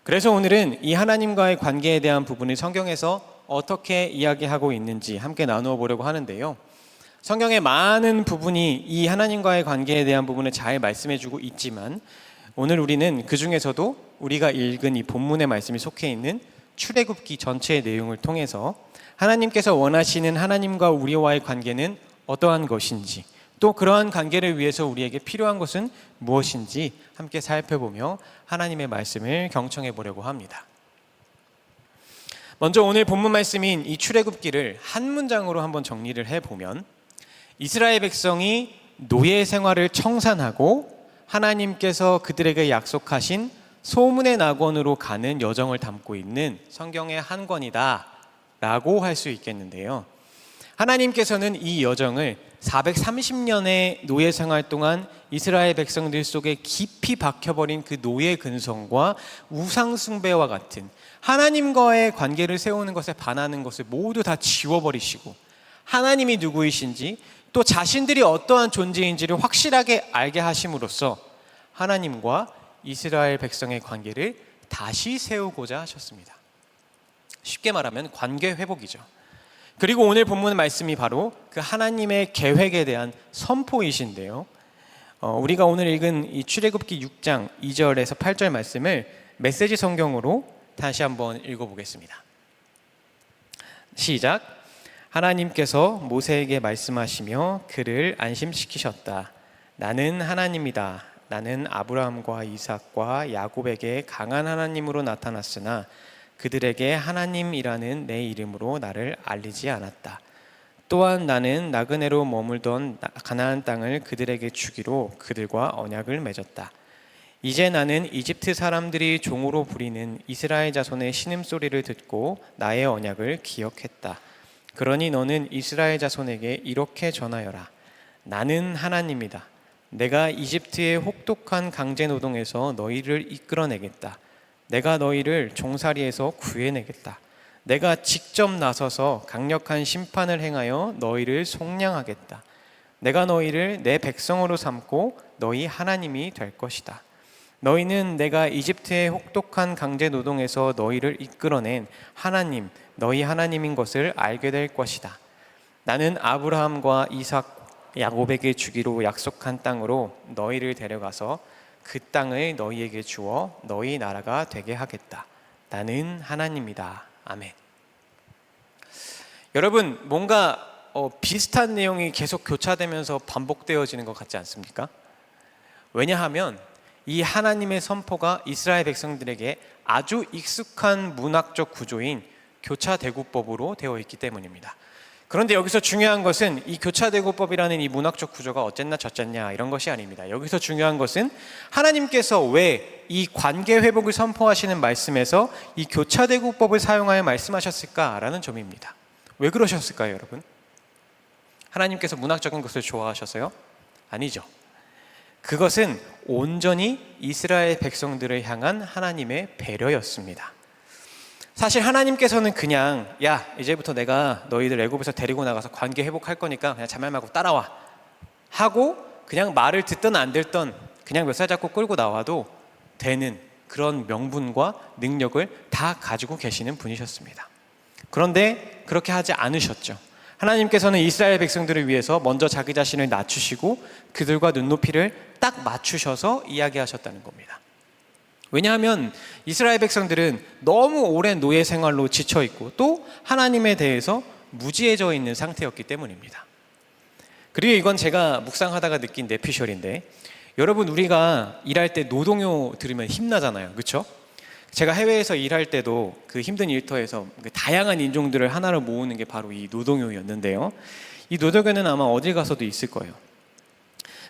Speaker 2: 그래서 오늘은 이 하나님과의 관계에 대한 부분을 성경에서 어떻게 이야기하고 있는지 함께 나누어 보려고 하는데요. 성경의 많은 부분이 이 하나님과의 관계에 대한 부분을 잘 말씀해주고 있지만, 오늘 우리는 그 중에서도 우리가 읽은 이 본문의 말씀이 속해 있는 출애굽기 전체의 내용을 통해서 하나님께서 원하시는 하나님과 우리와의 관계는 어떠한 것인지, 또 그러한 관계를 위해서 우리에게 필요한 것은 무엇인지 함께 살펴보며 하나님의 말씀을 경청해 보려고 합니다. 먼저 오늘 본문 말씀인 이 출애굽기를 한 문장으로 한번 정리를 해보면, 이스라엘 백성이 노예 생활을 청산하고 하나님께서 그들에게 약속하신 소문의 낙원으로 가는 여정을 담고 있는 성경의 한 권이다 라고 할 수 있겠는데요. 하나님께서는 이 여정을 430년의 노예 생활 동안 이스라엘 백성들 속에 깊이 박혀버린 그 노예 근성과 우상 숭배와 같은 하나님과의 관계를 세우는 것에 반하는 것을 모두 다 지워버리시고, 하나님이 누구이신지 또 자신들이 어떠한 존재인지를 확실하게 알게 하심으로써 하나님과 이스라엘 백성의 관계를 다시 세우고자 하셨습니다. 쉽게 말하면 관계 회복이죠. 그리고 오늘 본문 말씀이 바로 그 하나님의 계획에 대한 선포이신데요. 우리가 오늘 읽은 이 출애굽기 6장 2절에서 8절 말씀을 메시지 성경으로 다시 한번 읽어보겠습니다. 시작. 하나님께서 모세에게 말씀하시며 그를 안심시키셨다. 나는 하나님이다. 나는 아브라함과 이삭과 야곱에게 강한 하나님으로 나타났으나 그들에게 하나님이라는 내 이름으로 나를 알리지 않았다. 또한 나는 나그네로 머물던 가나안 땅을 그들에게 주기로 그들과 언약을 맺었다. 이제 나는 이집트 사람들이 종으로 부리는 이스라엘 자손의 신음소리를 듣고 나의 언약을 기억했다. 그러니 너는 이스라엘 자손에게 이렇게 전하여라. 나는 하나님이다. 내가 이집트의 혹독한 강제 노동에서 너희를 이끌어내겠다. 내가 너희를 종살이에서 구해내겠다. 내가 직접 나서서 강력한 심판을 행하여 너희를 속량하겠다. 내가 너희를 내 백성으로 삼고 너희 하나님이 될 것이다. 너희는 내가 이집트의 혹독한 강제 노동에서 너희를 이끌어낸 하나님, 너희 하나님인 것을 알게 될 것이다. 나는 아브라함과 이삭, 야곱에게 주기로 약속한 땅으로 너희를 데려가서 그 땅을 너희에게 주어 너희 나라가 되게 하겠다. 나는 하나님이다. 아멘. 여러분, 뭔가 비슷한 내용이 계속 교차되면서 반복되어지는 것 같지 않습니까? 왜냐하면 이 하나님의 선포가 이스라엘 백성들에게 아주 익숙한 문학적 구조인 교차대구법으로 되어 있기 때문입니다. 그런데 여기서 중요한 것은 이 교차대구법이라는 이 문학적 구조가 어쨌나 저쨌냐 이런 것이 아닙니다. 여기서 중요한 것은 하나님께서 왜 이 관계 회복을 선포하시는 말씀에서 이 교차대구법을 사용하여 말씀하셨을까라는 점입니다. 왜 그러셨을까요, 여러분? 하나님께서 문학적인 것을 좋아하셔서요? 아니죠. 그것은 온전히 이스라엘 백성들을 향한 하나님의 배려였습니다. 사실 하나님께서는 그냥 야 이제부터 내가 너희들 애굽에서 데리고 나가서 관계 회복할 거니까 그냥 자말 말고 따라와 하고 그냥 말을 듣든 안 듣든 그냥 몇 살 잡고 끌고 나와도 되는 그런 명분과 능력을 다 가지고 계시는 분이셨습니다. 그런데 그렇게 하지 않으셨죠. 하나님께서는 이스라엘 백성들을 위해서 먼저 자기 자신을 낮추시고 그들과 눈높이를 딱 맞추셔서 이야기하셨다는 겁니다. 왜냐하면 이스라엘 백성들은 너무 오랜 노예 생활로 지쳐있고 또 하나님에 대해서 무지해져 있는 상태였기 때문입니다. 그리고 이건 제가 묵상하다가 느낀 내피셜인데, 여러분 우리가 일할 때 노동요 들으면 힘나잖아요, 그렇죠? 제가 해외에서 일할 때도 그 힘든 일터에서 다양한 인종들을 하나로 모으는 게 바로 이 노동요였는데요. 이 노동요는 아마 어딜 가서도 있을 거예요.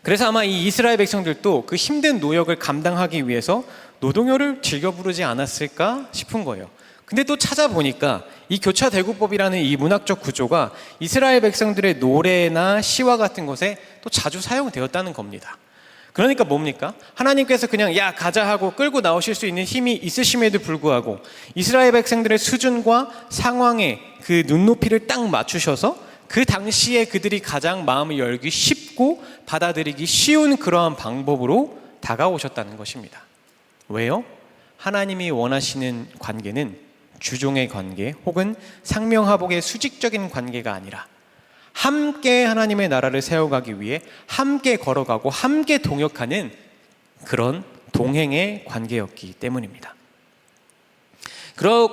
Speaker 2: 그래서 아마 이 이스라엘 백성들도 그 힘든 노역을 감당하기 위해서 노동요를 즐겨 부르지 않았을까 싶은 거예요. 근데 또 찾아보니까 이 교차대구법이라는 이 문학적 구조가 이스라엘 백성들의 노래나 시와 같은 것에 또 자주 사용되었다는 겁니다. 그러니까 뭡니까? 하나님께서 그냥 야 가자 하고 끌고 나오실 수 있는 힘이 있으심에도 불구하고 이스라엘 백성들의 수준과 상황에 그 눈높이를 딱 맞추셔서 그 당시에 그들이 가장 마음을 열기 쉽고 받아들이기 쉬운 그러한 방법으로 다가오셨다는 것입니다. 왜요? 하나님이 원하시는 관계는 주종의 관계 혹은 상명하복의 수직적인 관계가 아니라 함께 하나님의 나라를 세워가기 위해 함께 걸어가고 함께 동역하는 그런 동행의 관계였기 때문입니다.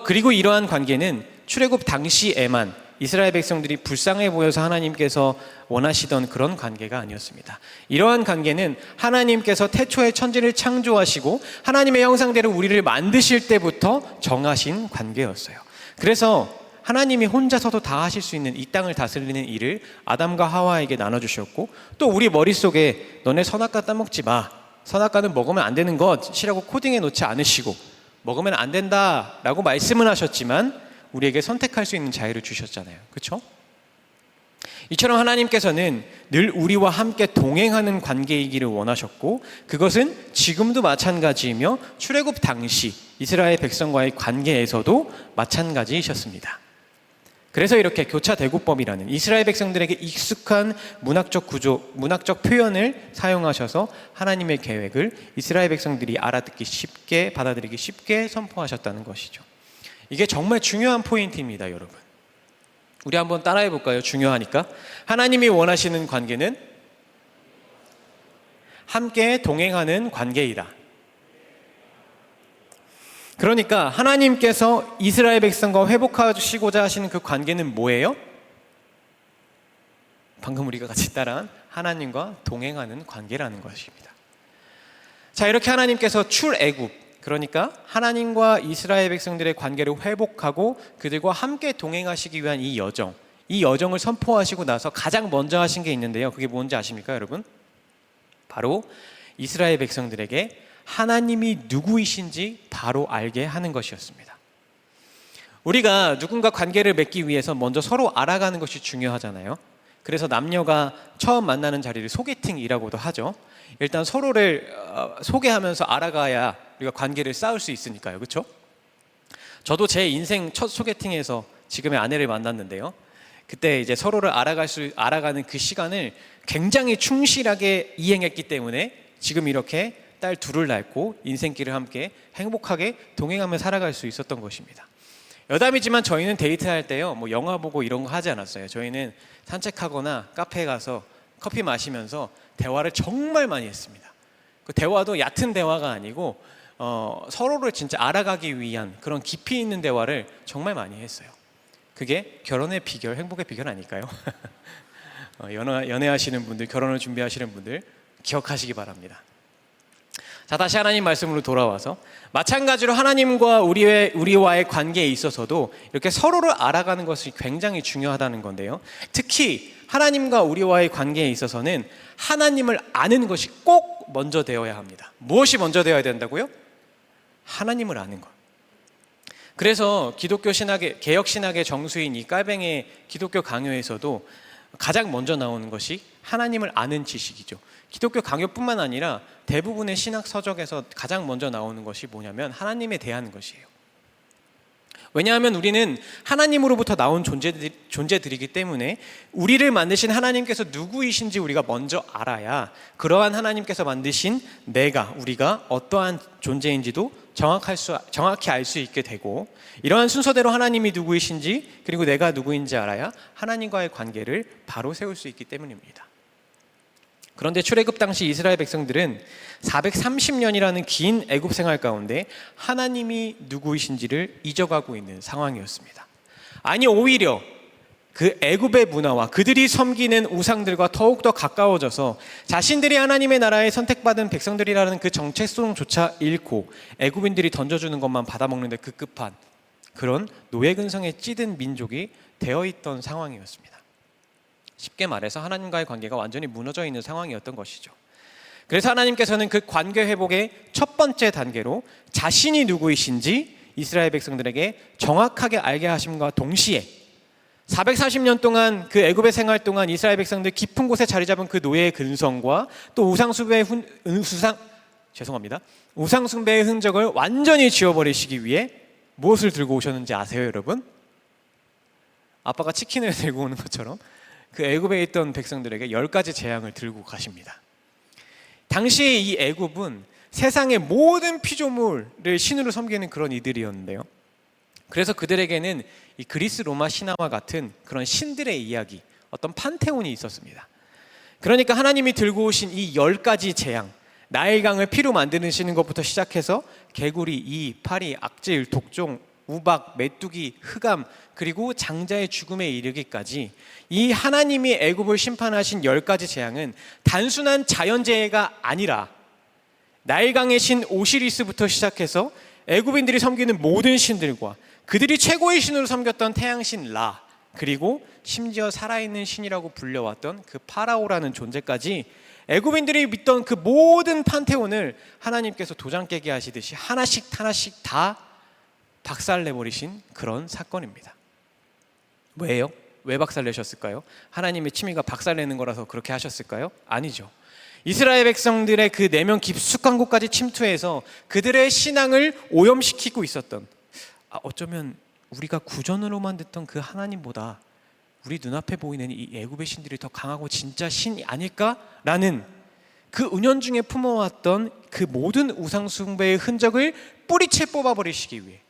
Speaker 2: 그리고 이러한 관계는 출애굽 당시에만 이스라엘 백성들이 불쌍해 보여서 하나님께서 원하시던 그런 관계가 아니었습니다. 이러한 관계는 하나님께서 태초에 천지를 창조하시고 하나님의 형상대로 우리를 만드실 때부터 정하신 관계였어요. 그래서 하나님이 혼자서도 다 하실 수 있는 이 땅을 다스리는 일을 아담과 하와에게 나눠주셨고 또 우리 머릿속에 너네 선악과 따먹지 마, 선악과는 먹으면 안 되는 것이라고 코딩해 놓지 않으시고 먹으면 안 된다라고 말씀은 하셨지만 우리에게 선택할 수 있는 자유를 주셨잖아요. 그렇죠? 이처럼 하나님께서는 늘 우리와 함께 동행하는 관계이기를 원하셨고 그것은 지금도 마찬가지이며 출애굽 당시 이스라엘 백성과의 관계에서도 마찬가지이셨습니다. 그래서 이렇게 교차대구법이라는 이스라엘 백성들에게 익숙한 문학적 구조, 문학적 표현을 사용하셔서 하나님의 계획을 이스라엘 백성들이 알아듣기 쉽게, 받아들이기 쉽게 선포하셨다는 것이죠. 이게 정말 중요한 포인트입니다, 여러분. 우리 한번 따라해 볼까요? 중요하니까. 하나님이 원하시는 관계는 함께 동행하는 관계이다. 그러니까 하나님께서 이스라엘 백성과 회복하시고자 하시는 그 관계는 뭐예요? 방금 우리가 같이 따라한 하나님과 동행하는 관계라는 것입니다. 자, 이렇게 하나님께서 출애굽, 그러니까 하나님과 이스라엘 백성들의 관계를 회복하고 그들과 함께 동행하시기 위한 이 여정을 선포하시고 나서 가장 먼저 하신 게 있는데요. 그게 뭔지 아십니까, 여러분? 바로 이스라엘 백성들에게 하나님이 누구이신지 바로 알게 하는 것이었습니다. 우리가 누군가 관계를 맺기 위해서 먼저 서로 알아가는 것이 중요하잖아요. 그래서 남녀가 처음 만나는 자리를 소개팅이라고도 하죠. 일단 서로를 소개하면서 알아가야 우리가 관계를 쌓을 수 있으니까요. 그렇죠? 저도 제 인생 첫 소개팅에서 지금의 아내를 만났는데요. 그때 이제 서로를 알아가는 그 시간을 굉장히 충실하게 이행했기 때문에 지금 이렇게 딸 둘을 낳고 인생길을 함께 행복하게 동행하며 살아갈 수 있었던 것입니다. 여담이지만 저희는 데이트할 때요, 뭐 영화 보고 이런 거 하지 않았어요. 저희는 산책하거나 카페에 가서 커피 마시면서 대화를 정말 많이 했습니다. 그 대화도 얕은 대화가 아니고 서로를 진짜 알아가기 위한 그런 깊이 있는 대화를 정말 많이 했어요. 그게 결혼의 비결, 행복의 비결 아닐까요? 연애하시는 분들, 결혼을 준비하시는 분들 기억하시기 바랍니다. 자, 다시 하나님 말씀으로 돌아와서 마찬가지로 하나님과 우리와의 관계에 있어서도 이렇게 서로를 알아가는 것이 굉장히 중요하다는 건데요. 특히 하나님과 우리와의 관계에 있어서는 하나님을 아는 것이 꼭 먼저 되어야 합니다. 무엇이 먼저 되어야 된다고요? 하나님을 아는 것. 그래서 기독교 신학의, 개혁 신학의 정수인 이 깔뱅의 기독교 강요에서도 가장 먼저 나오는 것이 하나님을 아는 지식이죠. 기독교 강요뿐만 아니라 대부분의 신학 서적에서 가장 먼저 나오는 것이 뭐냐면 하나님에 대한 것이에요. 왜냐하면 우리는 하나님으로부터 나온 존재들이기 때문에 우리를 만드신 하나님께서 누구이신지 우리가 먼저 알아야 그러한 하나님께서 만드신 우리가 어떠한 존재인지도 정확히 알 수 있게 되고, 이러한 순서대로 하나님이 누구이신지 그리고 내가 누구인지 알아야 하나님과의 관계를 바로 세울 수 있기 때문입니다. 그런데 출애굽 당시 이스라엘 백성들은 430년이라는 긴 애굽 생활 가운데 하나님이 누구이신지를 잊어가고 있는 상황이었습니다. 아니, 오히려 그 애굽의 문화와 그들이 섬기는 우상들과 더욱더 가까워져서 자신들이 하나님의 나라에 선택받은 백성들이라는 그 정체성조차 잃고 애굽인들이 던져주는 것만 받아먹는 데 급급한 그런 노예근성에 찌든 민족이 되어있던 상황이었습니다. 쉽게 말해서 하나님과의 관계가 완전히 무너져 있는 상황이었던 것이죠. 그래서 하나님께서는 그 관계 회복의 첫 번째 단계로 자신이 누구이신지 이스라엘 백성들에게 정확하게 알게 하심과 동시에 440년 동안 그 애굽의 생활 동안 이스라엘 백성들 깊은 곳에 자리 잡은 그 노예의 근성과 또 우상 숭배의 흔적을 완전히 지워버리시기 위해 무엇을 들고 오셨는지 아세요, 여러분? 아빠가 치킨을 들고 오는 것처럼 그 애굽에 있던 백성들에게 10가지 재앙을 들고 가십니다. 당시에 이 애굽은 세상의 모든 피조물을 신으로 섬기는 그런 이들이었는데요. 그래서 그들에게는 이 그리스 로마 신화와 같은 그런 신들의 이야기, 어떤 판테온이 있었습니다. 그러니까 하나님이 들고 오신 이 10가지 재앙, 나일강을 피로 만드시는 것부터 시작해서 개구리, 이, 파리, 악질, 독종, 우박, 메뚜기, 흑암, 그리고 장자의 죽음에 이르기까지 이 하나님이 애굽을 심판하신 10가지 재앙은 단순한 자연재해가 아니라 나일강의 신 오시리스부터 시작해서 애굽인들이 섬기는 모든 신들과 그들이 최고의 신으로 섬겼던 태양신 라, 그리고 심지어 살아있는 신이라고 불려왔던 그 파라오라는 존재까지 애굽인들이 믿던 그 모든 판테온을 하나님께서 도장 깨게 하시듯이 하나씩 다 박살내버리신 그런 사건입니다. 왜요? 왜 박살내셨을까요? 하나님의 취미가 박살내는 거라서 그렇게 하셨을까요? 아니죠. 이스라엘 백성들의 그 내면 깊숙한 곳까지 침투해서 그들의 신앙을 오염시키고 있었던, 어쩌면 우리가 구전으로만 듣던 그 하나님보다 우리 눈앞에 보이는 이 애굽의 신들이 더 강하고 진짜 신이 아닐까라는 그 은연중에 품어왔던 그 모든 우상 숭배의 흔적을 뿌리채 뽑아버리시기 위해,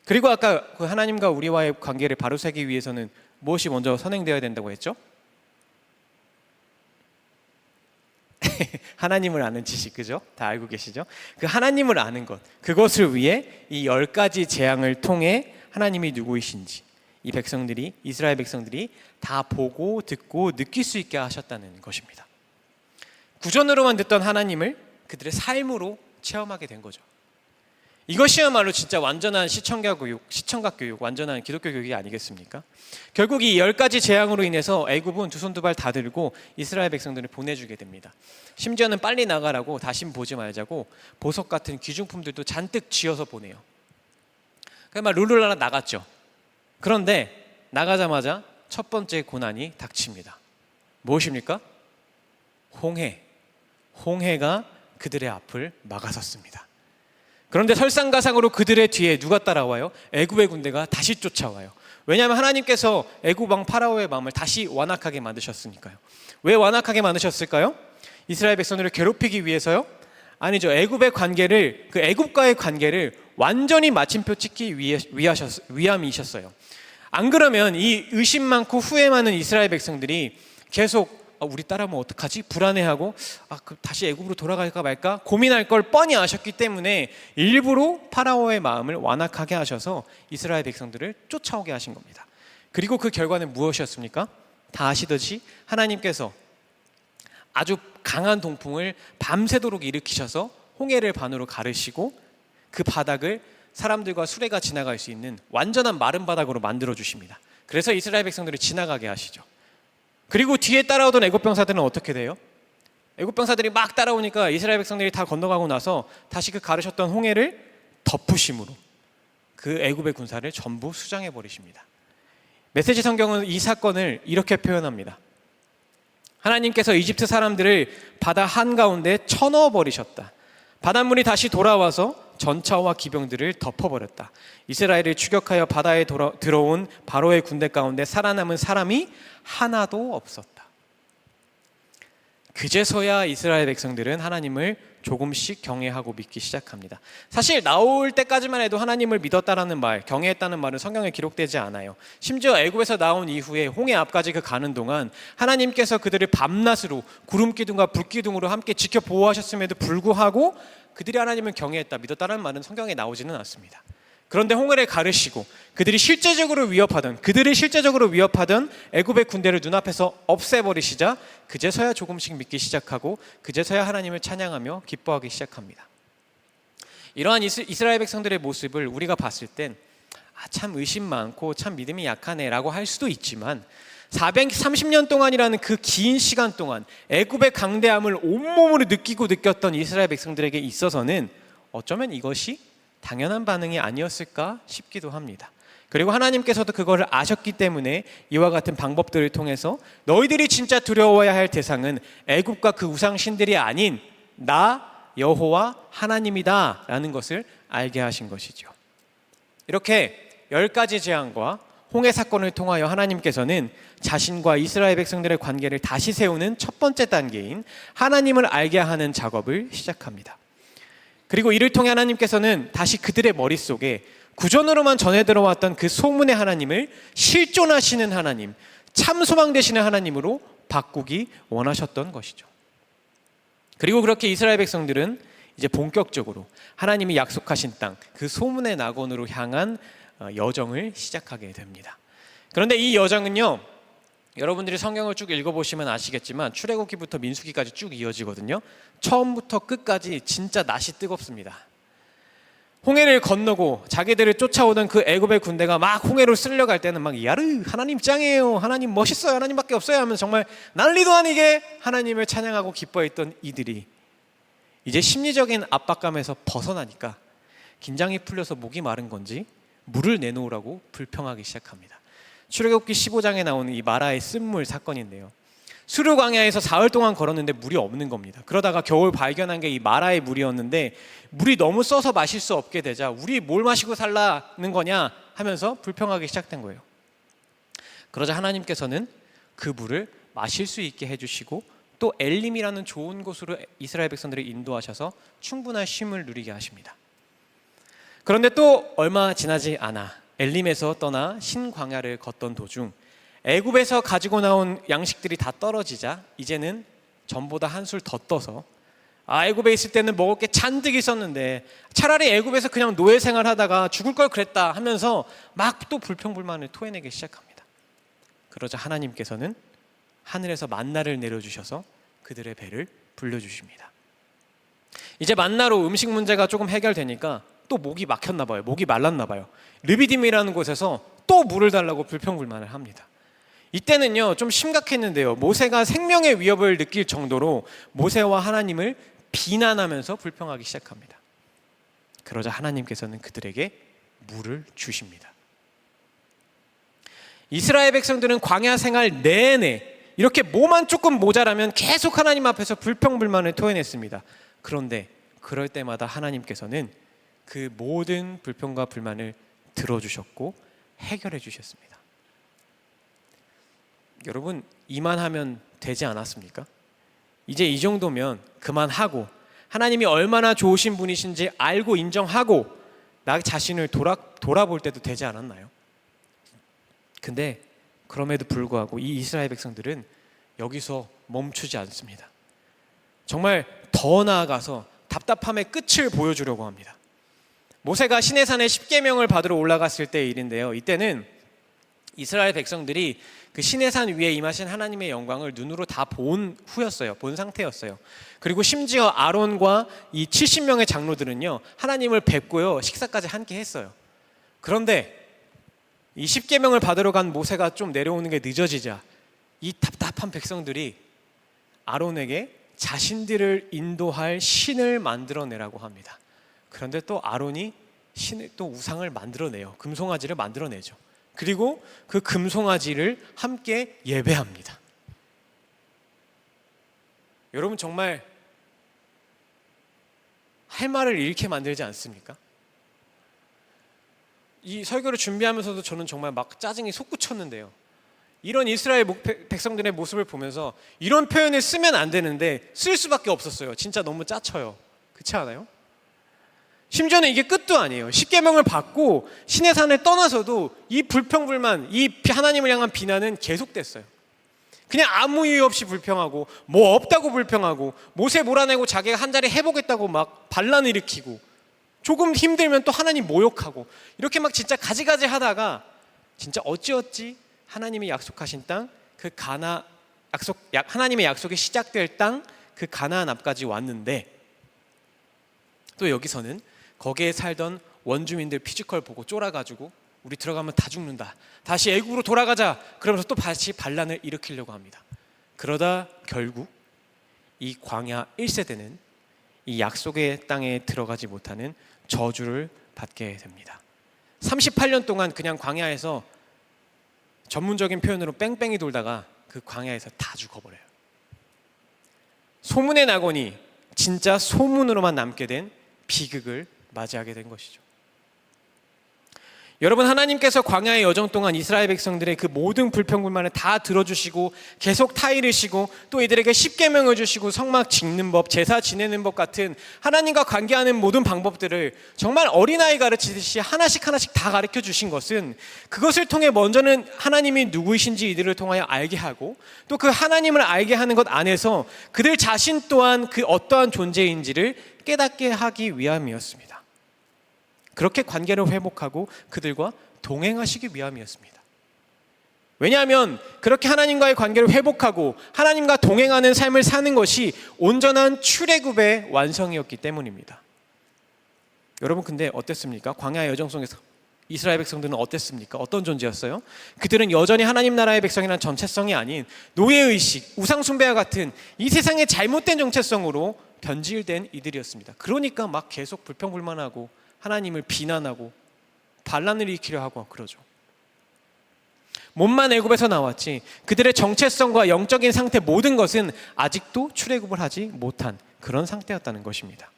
Speaker 2: 그리고 아까 그 하나님과 우리와의 관계를 바로 세기 위해서는 무엇이 먼저 선행되어야 된다고 했죠? 하나님을 아는 지식, 그죠? 다 알고 계시죠? 그 하나님을 아는 것, 그것을 위해 이 10가지 재앙을 통해 하나님이 누구이신지 이 백성들이, 이스라엘 백성들이 다 보고 듣고 느낄 수 있게 하셨다는 것입니다. 구전으로만 듣던 하나님을 그들의 삶으로 체험하게 된 거죠. 이것이야말로 진짜 완전한 시청각 교육, 완전한 기독교 교육이 아니겠습니까? 결국 이 10가지 재앙으로 인해서 애굽은 두 손 두 발 다 들고 이스라엘 백성들을 보내주게 됩니다. 심지어는 빨리 나가라고 다신 보지 말자고 보석 같은 귀중품들도 잔뜩 쥐어서 보내요. 그냥 막 룰루랄라 나갔죠. 그런데 나가자마자 첫 번째 고난이 닥칩니다. 무엇입니까? 홍해가 그들의 앞을 막아섰습니다. 그런데 설상가상으로 그들의 뒤에 누가 따라와요? 애굽의 군대가 다시 쫓아와요. 왜냐하면 하나님께서 애굽 왕 파라오의 마음을 다시 완악하게 만드셨으니까요. 왜 완악하게 만드셨을까요? 이스라엘 백성들을 괴롭히기 위해서요? 아니죠. 애굽과의 관계를 완전히 마침표 찍기 위함이셨어요. 안 그러면 이 의심 많고 후회 많은 이스라엘 백성들이 계속 우리 딸하면 어떡하지? 불안해하고 그 다시 애굽으로 돌아갈까 말까 고민할 걸 뻔히 아셨기 때문에 일부러 파라오의 마음을 완악하게 하셔서 이스라엘 백성들을 쫓아오게 하신 겁니다. 그리고 그 결과는 무엇이었습니까? 다 아시듯이 하나님께서 아주 강한 동풍을 밤새도록 일으키셔서 홍해를 반으로 가르시고 그 바닥을 사람들과 수레가 지나갈 수 있는 완전한 마른 바닥으로 만들어 주십니다. 그래서 이스라엘 백성들을 지나가게 하시죠. 그리고 뒤에 따라오던 애굽 병사들은 어떻게 돼요? 애굽 병사들이 막 따라오니까 이스라엘 백성들이 다 건너가고 나서 다시 그 가르셨던 홍해를 덮으심으로 그 애굽의 군사를 전부 수장해 버리십니다. 메시지 성경은 이 사건을 이렇게 표현합니다. 하나님께서 이집트 사람들을 바다 한가운데 쳐넣어 버리셨다. 바닷물이 다시 돌아와서 전차와 기병들을 덮어버렸다. 이스라엘을 추격하여 바다에 들어온 바로의 군대 가운데 살아남은 사람이 하나도 없었다. 그제서야 이스라엘 백성들은 하나님을 조금씩 경외하고 믿기 시작합니다. 사실 나올 때까지만 해도 하나님을 믿었다라는 말, 경외했다는 말은 성경에 기록되지 않아요. 심지어 애굽에서 나온 이후에 홍해 앞까지 그 가는 동안 하나님께서 그들을 밤낮으로 구름 기둥과 불 기둥으로 함께 지켜 보호하셨음에도 불구하고 그들이 하나님을 경외했다, 믿었다라는 말은 성경에 나오지는 않습니다. 그런데 홍해를 가르시고 그들을 실제적으로 위협하던 애굽의 군대를 눈앞에서 없애버리시자 그제서야 조금씩 믿기 시작하고 그제서야 하나님을 찬양하며 기뻐하기 시작합니다. 이러한 이스라엘 백성들의 모습을 우리가 봤을 땐 참 의심 많고 참 믿음이 약하네 라고 할 수도 있지만 430년 동안이라는 그 긴 시간 동안 애굽의 강대함을 온몸으로 느꼈던 이스라엘 백성들에게 있어서는 어쩌면 이것이 당연한 반응이 아니었을까 싶기도 합니다. 그리고 하나님께서도 그거를 아셨기 때문에 이와 같은 방법들을 통해서 너희들이 진짜 두려워해야 할 대상은 애굽과 그 우상신들이 아닌 나 여호와 하나님이다 라는 것을 알게 하신 것이죠. 이렇게 10가지 재앙과 홍해 사건을 통하여 하나님께서는 자신과 이스라엘 백성들의 관계를 다시 세우는 첫 번째 단계인 하나님을 알게 하는 작업을 시작합니다. 그리고 이를 통해 하나님께서는 다시 그들의 머릿속에 구전으로만 전해 들어왔던 그 소문의 하나님을 실존하시는 하나님, 참 소망 되시는 하나님으로 바꾸기 원하셨던 것이죠. 그리고 그렇게 이스라엘 백성들은 이제 본격적으로 하나님이 약속하신 땅, 그 소문의 낙원으로 향한 여정을 시작하게 됩니다. 그런데 이 여정은요, 여러분들이 성경을 쭉 읽어보시면 아시겠지만 출애굽기부터 민수기까지 쭉 이어지거든요. 처음부터 끝까지 진짜 낯이 뜨겁습니다. 홍해를 건너고 자기들을 쫓아오던 그 애굽의 군대가 막 홍해로 쓸려갈 때는 막 야르 하나님 짱이에요, 하나님 멋있어요, 하나님밖에 없어요 하면서 정말 난리도 아니게 하나님을 찬양하고 기뻐했던 이들이 이제 심리적인 압박감에서 벗어나니까 긴장이 풀려서 목이 마른 건지 물을 내놓으라고 불평하기 시작합니다. 출애굽기 15장에 나오는 이 마라의 쓴물 사건인데요, 수르 광야에서 사흘 동안 걸었는데 물이 없는 겁니다. 그러다가 겨울 발견한 게 이 마라의 물이었는데 물이 너무 써서 마실 수 없게 되자 우리 뭘 마시고 살라는 거냐 하면서 불평하기 시작된 거예요. 그러자 하나님께서는 그 물을 마실 수 있게 해주시고 또 엘림이라는 좋은 곳으로 이스라엘 백성들을 인도하셔서 충분한 쉼을 누리게 하십니다. 그런데 또 얼마 지나지 않아 엘림에서 떠나 신광야를 걷던 도중 애굽에서 가지고 나온 양식들이 다 떨어지자 이제는 전보다 한술 더 떠서 애굽에 있을 때는 먹을 게 잔뜩 있었는데 차라리 애굽에서 그냥 노예 생활하다가 죽을 걸 그랬다 하면서 막 또 불평불만을 토해내기 시작합니다. 그러자 하나님께서는 하늘에서 만나를 내려주셔서 그들의 배를 불려주십니다. 이제 만나로 음식 문제가 조금 해결되니까 또 목이 막혔나 봐요. 목이 말랐나 봐요. 르비딤이라는 곳에서 또 물을 달라고 불평불만을 합니다. 이때는요 좀 심각했는데요, 모세가 생명의 위협을 느낄 정도로 모세와 하나님을 비난하면서 불평하기 시작합니다. 그러자 하나님께서는 그들에게 물을 주십니다. 이스라엘 백성들은 광야 생활 내내 이렇게 뭐만 조금 모자라면 계속 하나님 앞에서 불평불만을 토해냈습니다. 그런데 그럴 때마다 하나님께서는 그 모든 불평과 불만을 들어주셨고 해결해 주셨습니다. 여러분, 이만하면 되지 않았습니까? 이제 이 정도면 그만하고 하나님이 얼마나 좋으신 분이신지 알고 인정하고 나 자신을 돌아볼 때도 되지 않았나요? 근데 그럼에도 불구하고 이 이스라엘 백성들은 여기서 멈추지 않습니다. 정말 더 나아가서 답답함의 끝을 보여주려고 합니다. 모세가 시내산에 십계명을 받으러 올라갔을 때의 일인데요. 이때는 이스라엘 백성들이 그 시내산 위에 임하신 하나님의 영광을 눈으로 다 본 후였어요. 본 상태였어요. 그리고 심지어 아론과 이 70명의 장로들은요, 하나님을 뵙고요, 식사까지 함께 했어요. 그런데 이 십계명을 받으러 간 모세가 좀 내려오는 게 늦어지자 이 답답한 백성들이 아론에게 자신들을 인도할 신을 만들어내라고 합니다. 그런데 또 아론이 신을 또 우상을 만들어내요. 금송아지를 만들어내죠. 그리고 그 금송아지를 함께 예배합니다. 여러분 정말 할 말을 잃게 만들지 않습니까? 이 설교를 준비하면서도 저는 정말 막 짜증이 솟구쳤는데요. 이런 이스라엘 백성들의 모습을 보면서 이런 표현을 쓰면 안 되는데 쓸 수밖에 없었어요. 진짜 너무 짜쳐요. 그렇지 않아요? 심지어는 이게 끝도 아니에요. 십계명을 받고 시내산을 떠나서도 이 불평불만, 이 하나님을 향한 비난은 계속됐어요. 그냥 아무 이유 없이 불평하고, 뭐 없다고 불평하고, 모세 몰아내고 자기가 한 자리 해보겠다고 막 반란 일으키고, 조금 힘들면 또 하나님 모욕하고, 이렇게 막 진짜 가지가지 하다가 진짜 어찌어찌 하나님이 약속하신 땅, 그 하나님의 약속이 시작될 땅, 그 가나안 앞까지 왔는데, 또 여기서는 거기에 살던 원주민들 피지컬 보고 쫄아가지고 우리 들어가면 다 죽는다, 다시 애국으로 돌아가자, 그러면서 또 다시 반란을 일으키려고 합니다. 그러다 결국 이 광야 1세대는 이 약속의 땅에 들어가지 못하는 저주를 받게 됩니다. 38년 동안 그냥 광야에서 전문적인 표현으로 뺑뺑이 돌다가 그 광야에서 다 죽어버려요. 소문의 낙원이 진짜 소문으로만 남게 된 비극을 맞이하게 된 것이죠. 여러분, 하나님께서 광야의 여정 동안 이스라엘 백성들의 그 모든 불평불만을 다 들어주시고 계속 타이르시고 또 이들에게 십계명을 주시고 성막 짓는 법, 제사 지내는 법 같은 하나님과 관계하는 모든 방법들을 정말 어린아이 가르치듯이 하나씩 다 가르쳐 주신 것은 그것을 통해 먼저는 하나님이 누구이신지 이들을 통하여 알게 하고 또 그 하나님을 알게 하는 것 안에서 그들 자신 또한 그 어떠한 존재인지를 깨닫게 하기 위함이었습니다. 그렇게 관계를 회복하고 그들과 동행하시기 위함이었습니다. 왜냐하면 그렇게 하나님과의 관계를 회복하고 하나님과 동행하는 삶을 사는 것이 온전한 출애굽의 완성이었기 때문입니다. 여러분, 근데 어땠습니까? 광야의 여정 속에서 이스라엘 백성들은 어땠습니까? 어떤 존재였어요? 그들은 여전히 하나님 나라의 백성이라는 정체성이 아닌 노예의식, 우상숭배와 같은 이 세상의 잘못된 정체성으로 변질된 이들이었습니다. 그러니까 막 계속 불평불만하고 하나님을 비난하고 반란을 일으키려 하고 그러죠. 몸만 애굽에서 나왔지 그들의 정체성과 영적인 상태 모든 것은 아직도 출애굽을 하지 못한 그런 상태였다는 것입니다.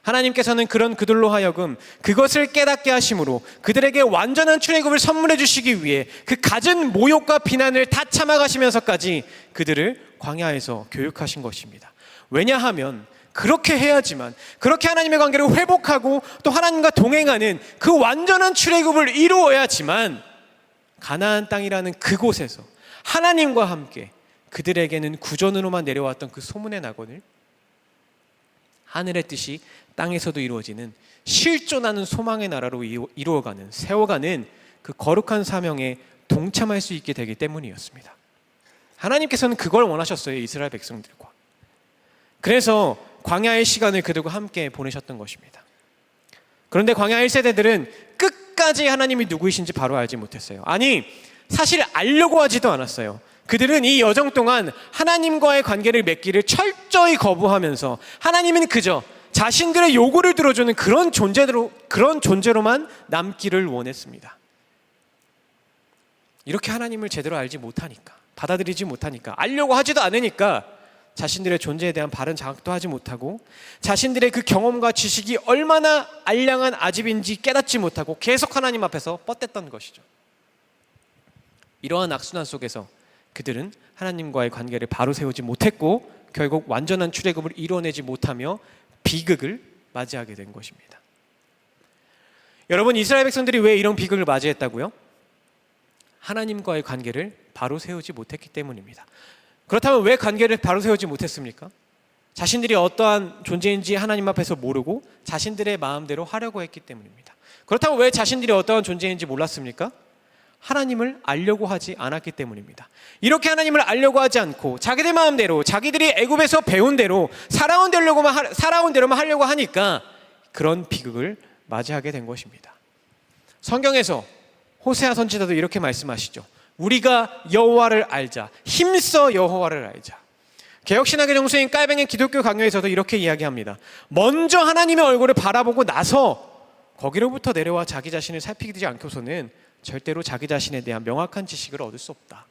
Speaker 2: 하나님께서는 그런 그들로 하여금 그것을 깨닫게 하심으로 그들에게 완전한 출애굽을 선물해 주시기 위해 그 갖은 모욕과 비난을 다 참아가시면서까지 그들을 광야에서 교육하신 것입니다. 왜냐하면 그렇게 해야지만, 그렇게 하나님의 관계를 회복하고 또 하나님과 동행하는 그 완전한 출애굽을 이루어야지만 가나안 땅이라는 그곳에서 하나님과 함께 그들에게는 구전으로만 내려왔던 그 소문의 낙원을 하늘의 뜻이 땅에서도 이루어지는 실존하는 소망의 나라로 이루어가는, 세워가는 그 거룩한 사명에 동참할 수 있게 되기 때문이었습니다. 하나님께서는 그걸 원하셨어요, 이스라엘 백성들과. 그래서 광야의 시간을 그들과 함께 보내셨던 것입니다. 그런데 광야 1세대들은 끝까지 하나님이 누구이신지 바로 알지 못했어요. 아니, 사실 알려고 하지도 않았어요. 그들은 이 여정 동안 하나님과의 관계를 맺기를 철저히 거부하면서 하나님은 그저 자신들의 요구를 들어주는 그런 존재로만 남기를 원했습니다. 이렇게 하나님을 제대로 알지 못하니까, 받아들이지 못하니까, 알려고 하지도 않으니까 자신들의 존재에 대한 바른 자각도 하지 못하고 자신들의 그 경험과 지식이 얼마나 알량한 아집인지 깨닫지 못하고 계속 하나님 앞에서 뻗댔던 것이죠. 이러한 악순환 속에서 그들은 하나님과의 관계를 바로 세우지 못했고 결국 완전한 출애굽을 이뤄내지 못하며 비극을 맞이하게 된 것입니다. 여러분, 이스라엘 백성들이 왜 이런 비극을 맞이했다고요? 하나님과의 관계를 바로 세우지 못했기 때문입니다. 그렇다면 왜 관계를 바로 세우지 못했습니까? 자신들이 어떠한 존재인지 하나님 앞에서 모르고 자신들의 마음대로 하려고 했기 때문입니다. 그렇다면 왜 자신들이 어떠한 존재인지 몰랐습니까? 하나님을 알려고 하지 않았기 때문입니다. 이렇게 하나님을 알려고 하지 않고 자기들 마음대로, 자기들이 애굽에서 배운 대로 살아온 대로만 하려고 하니까 그런 비극을 맞이하게 된 것입니다. 성경에서 호세아 선지자도 이렇게 말씀하시죠. 우리가 여호와를 알자, 힘써 여호와를 알자. 개혁신학의 정수인 깔뱅의 기독교 강요에서도 이렇게 이야기합니다. 먼저 하나님의 얼굴을 바라보고 나서 거기로부터 내려와 자기 자신을 살피지 않고서는 절대로 자기 자신에 대한 명확한 지식을 얻을 수 없다.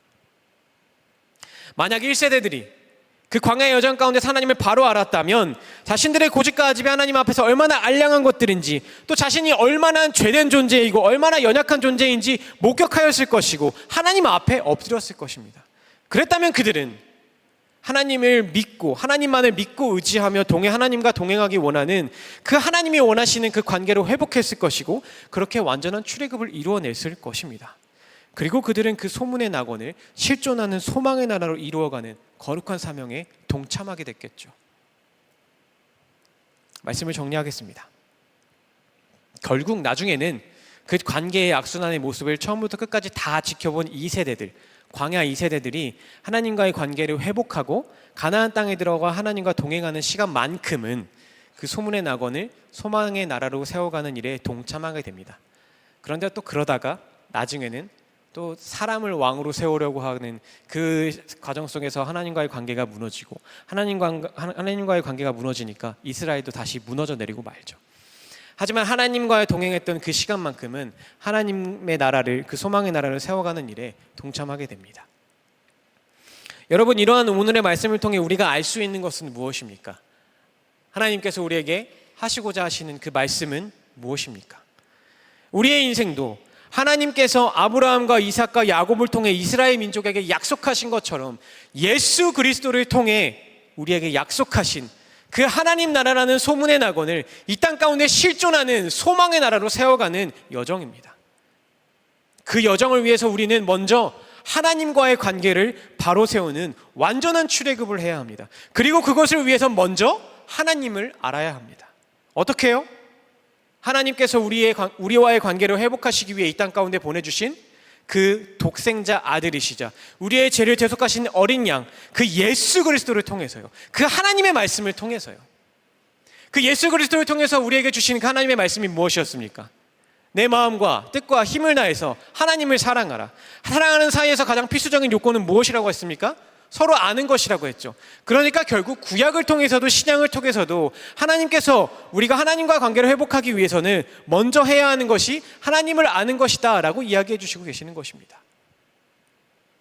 Speaker 2: 만약 1세대들이 그 광야의 여정 가운데 하나님을 바로 알았다면 자신들의 고집과 아집이 하나님 앞에서 얼마나 알량한 것들인지, 또 자신이 얼마나 죄된 존재이고 얼마나 연약한 존재인지 목격하였을 것이고 하나님 앞에 엎드렸을 것입니다. 그랬다면 그들은 하나님을 믿고 하나님만을 믿고 의지하며 하나님과 동행하기 원하는 그 하나님이 원하시는 그 관계로 회복했을 것이고 그렇게 완전한 출애굽을 이루어냈을 것입니다. 그리고 그들은 그 소문의 낙원을 실존하는 소망의 나라로 이루어가는 거룩한 사명에 동참하게 됐겠죠. 말씀을 정리하겠습니다. 결국 나중에는 그 관계의 악순환의 모습을 처음부터 끝까지 다 지켜본 2세대들, 광야 2세대들이 하나님과의 관계를 회복하고 가나안 땅에 들어가 하나님과 동행하는 시간만큼은 그 소문의 낙원을 소망의 나라로 세워가는 일에 동참하게 됩니다. 그런데 또 그러다가 나중에는 또 사람을 왕으로 세우려고 하는 그 과정 속에서 하나님과의 관계가 무너지고 하나님과의 관계가 무너지니까 이스라엘도 다시 무너져 내리고 말죠. 하지만 하나님과 동행했던 그 시간만큼은 하나님의 나라를, 그 소망의 나라를 세워가는 일에 동참하게 됩니다. 여러분, 이러한 오늘의 말씀을 통해 우리가 알 수 있는 것은 무엇입니까? 하나님께서 우리에게 하시고자 하시는 그 말씀은 무엇입니까? 우리의 인생도 하나님께서 아브라함과 이삭과 야곱을 통해 이스라엘 민족에게 약속하신 것처럼 예수 그리스도를 통해 우리에게 약속하신 그 하나님 나라라는 소문의 낙원을 이 땅 가운데 실존하는 소망의 나라로 세워가는 여정입니다. 그 여정을 위해서 우리는 먼저 하나님과의 관계를 바로 세우는 완전한 출애굽을 해야 합니다. 그리고 그것을 위해서 먼저 하나님을 알아야 합니다. 어떻게 해요? 하나님께서 우리와의 관계를 회복하시기 위해 이 땅 가운데 보내주신 그 독생자 아들이시자 우리의 죄를 대속하신 어린 양, 그 예수 그리스도를 통해서요. 그 하나님의 말씀을 통해서요. 그 예수 그리스도를 통해서 우리에게 주신 그 하나님의 말씀이 무엇이었습니까? 내 마음과 뜻과 힘을 다해서 하나님을 사랑하라. 사랑하는 사이에서 가장 필수적인 요건은 무엇이라고 했습니까? 서로 아는 것이라고 했죠. 그러니까 결국 구약을 통해서도 신약을 통해서도 하나님께서 우리가 하나님과 관계를 회복하기 위해서는 먼저 해야 하는 것이 하나님을 아는 것이다 라고 이야기해 주시고 계시는 것입니다.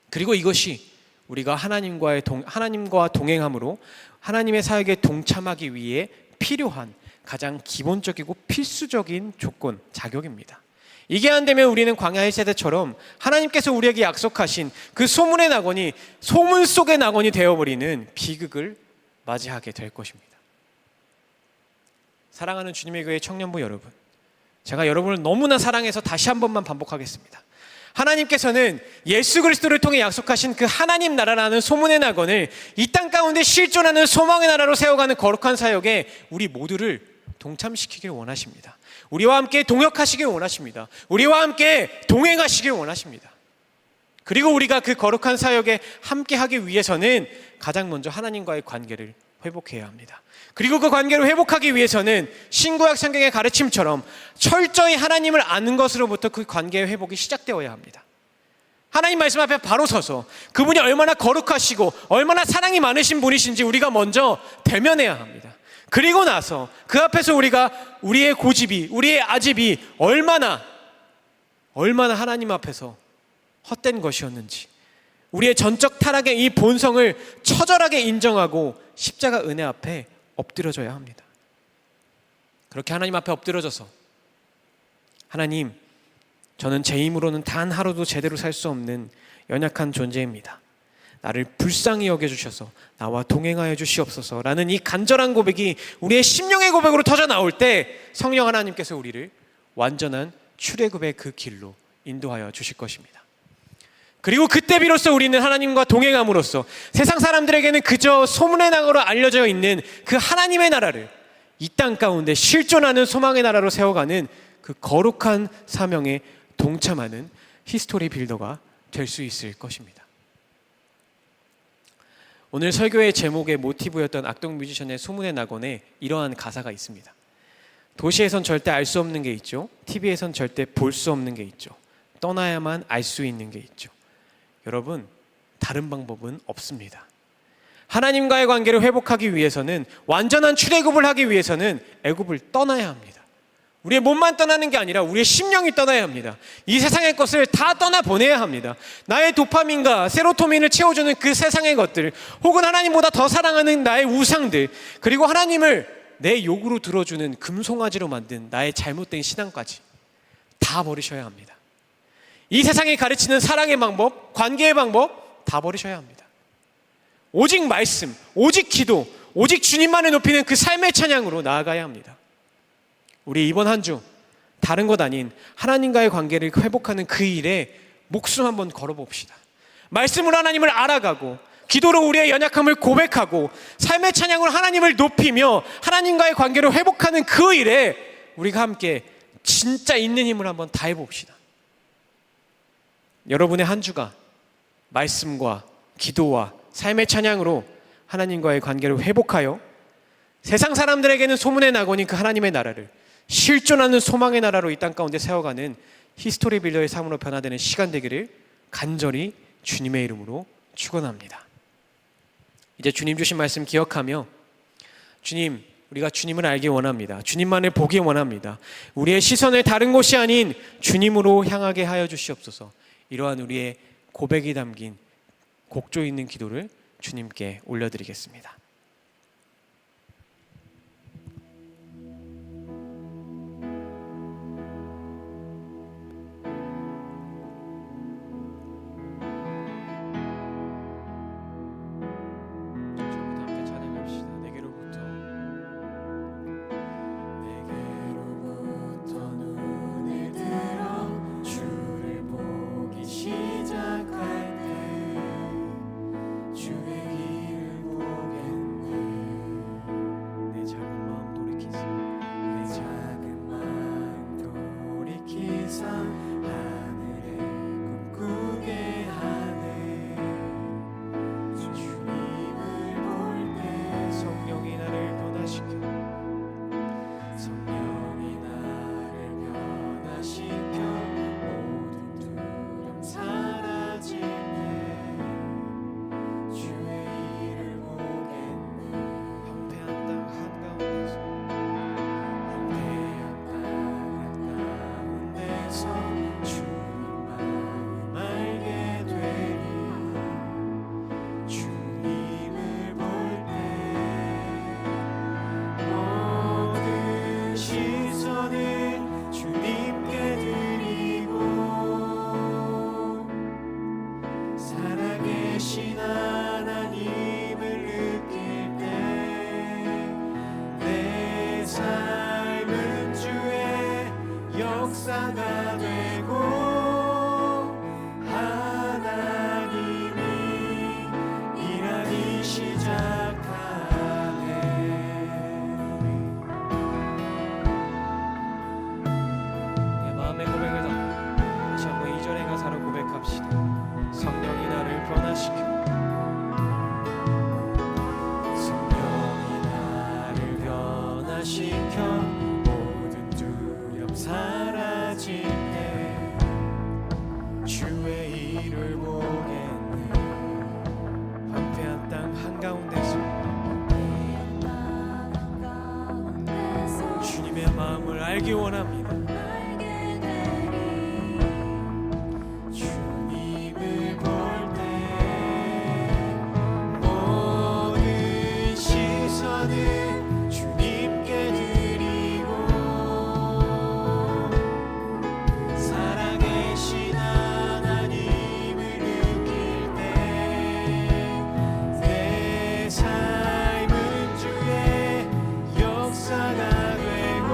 Speaker 2: 그리고 이것이 우리가 하나님과 동행함으로 하나님의 사역에 동참하기 위해 필요한 가장 기본적이고 필수적인 조건, 자격입니다. 이게 안 되면 우리는 광야 1세대처럼 하나님께서 우리에게 약속하신 그 소문의 낙원이 소문 속의 낙원이 되어버리는 비극을 맞이하게 될 것입니다. 사랑하는 주님의 교회 청년부 여러분, 제가 여러분을 너무나 사랑해서 다시 한 번만 반복하겠습니다. 하나님께서는 예수 그리스도를 통해 약속하신 그 하나님 나라라는 소문의 낙원을 이 땅 가운데 실존하는 소망의 나라로 세워가는 거룩한 사역에 우리 모두를 동참시키길 원하십니다. 우리와 함께 동역하시길 원하십니다. 우리와 함께 동행하시길 원하십니다. 그리고 우리가 그 거룩한 사역에 함께 하기 위해서는 가장 먼저 하나님과의 관계를 회복해야 합니다. 그리고 그 관계를 회복하기 위해서는 신구약 성경의 가르침처럼 철저히 하나님을 아는 것으로부터 그 관계의 회복이 시작되어야 합니다. 하나님 말씀 앞에 바로 서서 그분이 얼마나 거룩하시고 얼마나 사랑이 많으신 분이신지 우리가 먼저 대면해야 합니다. 그리고 나서 그 앞에서 우리의 고집이, 우리의 아집이 얼마나 하나님 앞에서 헛된 것이었는지, 우리의 전적 타락의 이 본성을 처절하게 인정하고 십자가 은혜 앞에 엎드려져야 합니다. 그렇게 하나님 앞에 엎드려져서 하나님, 저는 제 힘으로는 단 하루도 제대로 살 수 없는 연약한 존재입니다. 나를 불쌍히 여겨주셔서 나와 동행하여 주시옵소서 라는 이 간절한 고백이 우리의 심령의 고백으로 터져 나올 때 성령 하나님께서 우리를 완전한 출애굽의 그 길로 인도하여 주실 것입니다. 그리고 그때 비로소 우리는 하나님과 동행함으로써 세상 사람들에게는 그저 소문의 나라로 알려져 있는 그 하나님의 나라를 이 땅 가운데 실존하는 소망의 나라로 세워가는 그 거룩한 사명에 동참하는 히스토리 빌더가 될 수 있을 것입니다. 오늘 설교의 제목의 모티브였던 악동 뮤지션의 소문의 낙원에 이러한 가사가 있습니다. 도시에선 절대 알 수 없는 게 있죠. TV에선 절대 볼 수 없는 게 있죠. 떠나야만 알 수 있는 게 있죠. 여러분, 다른 방법은 없습니다. 하나님과의 관계를 회복하기 위해서는, 완전한 출애굽을 하기 위해서는 애굽을 떠나야 합니다. 우리의 몸만 떠나는 게 아니라 우리의 심령이 떠나야 합니다. 이 세상의 것을 다 떠나보내야 합니다. 나의 도파민과 세로토닌을 채워주는 그 세상의 것들, 혹은 하나님보다 더 사랑하는 나의 우상들, 그리고 하나님을 내 욕으로 들어주는 금송아지로 만든 나의 잘못된 신앙까지 다 버리셔야 합니다. 이 세상이 가르치는 사랑의 방법, 관계의 방법 다 버리셔야 합니다. 오직 말씀, 오직 기도, 오직 주님만을 높이는 그 삶의 찬양으로 나아가야 합니다. 우리 이번 한 주 다른 것 아닌 하나님과의 관계를 회복하는 그 일에 목숨 한번 걸어봅시다. 말씀으로 하나님을 알아가고, 기도로 우리의 연약함을 고백하고, 삶의 찬양으로 하나님을 높이며 하나님과의 관계를 회복하는 그 일에 우리가 함께 진짜 있는 힘을 한번 다해봅시다. 여러분의 한 주가 말씀과 기도와 삶의 찬양으로 하나님과의 관계를 회복하여 세상 사람들에게는 소문의 낙원인 그 하나님의 나라를 실존하는 소망의 나라로 이 땅 가운데 세워가는 히스토리 빌더의 삶으로 변화되는 시간 되기를 간절히 주님의 이름으로 축원합니다. 이제 주님 주신 말씀 기억하며, 주님, 우리가 주님을 알기 원합니다. 주님만을 보기 원합니다. 우리의 시선을 다른 곳이 아닌 주님으로 향하게 하여 주시옵소서. 이러한 우리의 고백이 담긴 곡조 있는 기도를 주님께 올려드리겠습니다. 알기 원합니다.
Speaker 6: 주님을 볼 때 모든 시선을 주님께 드리고 살아계신 하나님을 느낄 때 내 삶은 주의 역사가 되고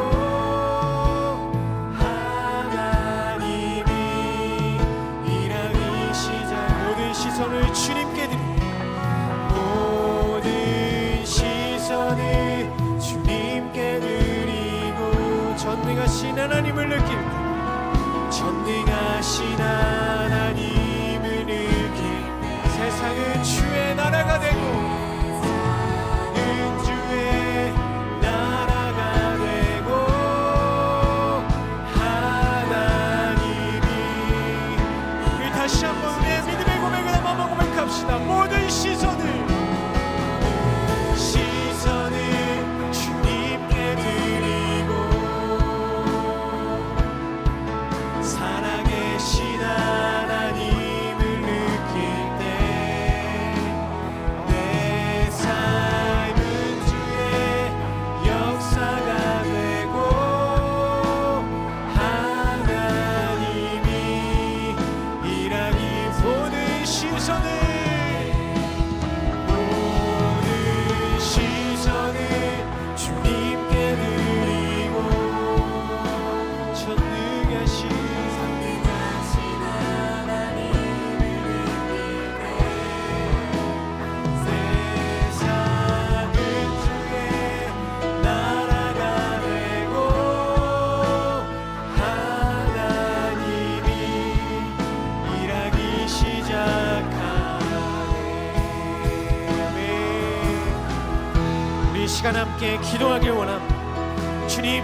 Speaker 6: 이 시간 함께 기도하길 원합니다. 주님,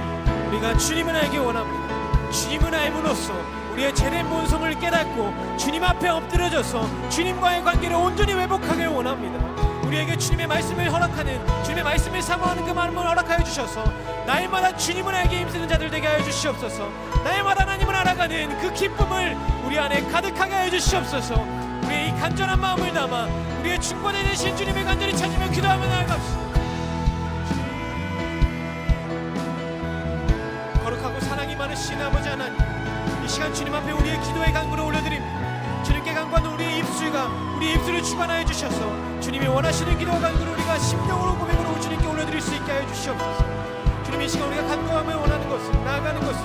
Speaker 6: 우리가 주님을 알기 원합니다. 주님을 알므로써 우리의 죄된 본성을 깨닫고 주님 앞에 엎드려져서 주님과의 관계를 온전히 회복하길 원합니다. 우리에게 주님의 말씀을 허락하는, 주님의 말씀을 사모하는 그 마음을 허락하여 주셔서 날마다 주님을 알게 힘쓰는 자들 되게 하여 주시옵소서. 날마다 하나님을 알아가는 그 기쁨을 우리 안에 가득하게 하여 주시옵소서. 우리의 이 간절한 마음을 담아 우리의 중보자 되신 주님을 간절히 찾으며 기도하며 나아갑시다. 거룩하고 사랑이 많으신 아버지 하나님, 이 시간 주님 앞에 우리의 기도의 간구를 올려드립니다. 주님께 간구하는 우리의 입술을 주관하여 주셔서 주님이 원하시는 기도와 간구를 우리가 심령으로 고백으로 주님께 올려드릴 수 있게 하여 주시옵소서. 주님, 이 시간 우리가 간구하며 원하는 것은, 나아가는 것은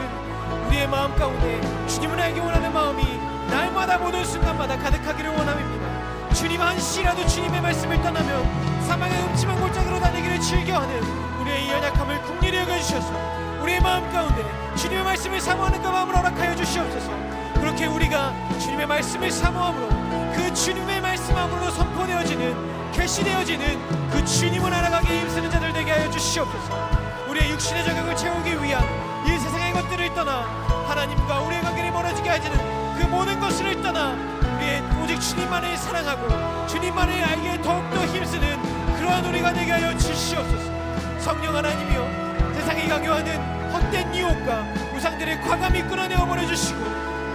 Speaker 6: 우리의 마음 가운데 주님을 알기 원하는 마음이 날마다 모든 순간마다 가득하기를 원함입니다. 주님, 한시라도 주님의 말씀을 떠나면 사망의 음침한 골짜기로 다니기를 즐겨하는 우리의 이 연약함을 긍휼히 여겨주셔서 우리의 마음 가운데 주님의 말씀을 사모하는 그 마음을 허락하여 주시옵소서. 그렇게 우리가 주님의 말씀을 사모함으로 그 주님의 말씀함으로 선포되어지는, 계시되어지는 그 주님을 알아가게 힘쓰는 자들 되게 하여 주시옵소서. 우리의 육신의 저격을 채우기 위한 이 세상의 것들을 떠나 하나님과 우리의 관계를 멀어지게 하지는 그 모든 것을 떠나 우리의 오직 주님만을 사랑하고 주님만을 알기에 더욱더 힘쓰는 그러한 우리가 되게 하여 주시옵소서. 성령 하나님이여, 세상이 강요하는 헛된 유혹과 우상들을 과감히 끊어내어 버려주시고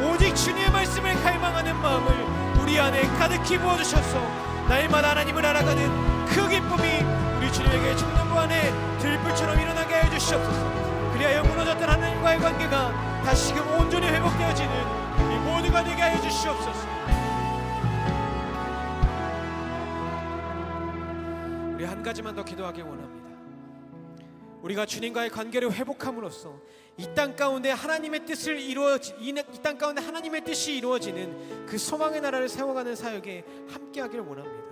Speaker 6: 오직 주님의 말씀을 갈망하는 마음을 우리 안에 가득히 부어주셔서 날마다 하나님을 알아가는 그 기쁨이 우리 주님에게 청년부 안에 들불처럼 일어나게 하여 주시옵소서. 그리하여 무너졌던 하나님과의 관계가 다시금 온전히 회복되어지는 이 모두가 되게 하여 주시옵소서. 우리 한 가지만 더 기도하길 원합니다. 우리가 주님과의 관계를 회복함으로써 이 땅 가운데 하나님의 뜻을 이 땅 가운데 하나님의 뜻이 이루어지는 그 소망의 나라를 세워가는 사역에 함께하기를 원합니다.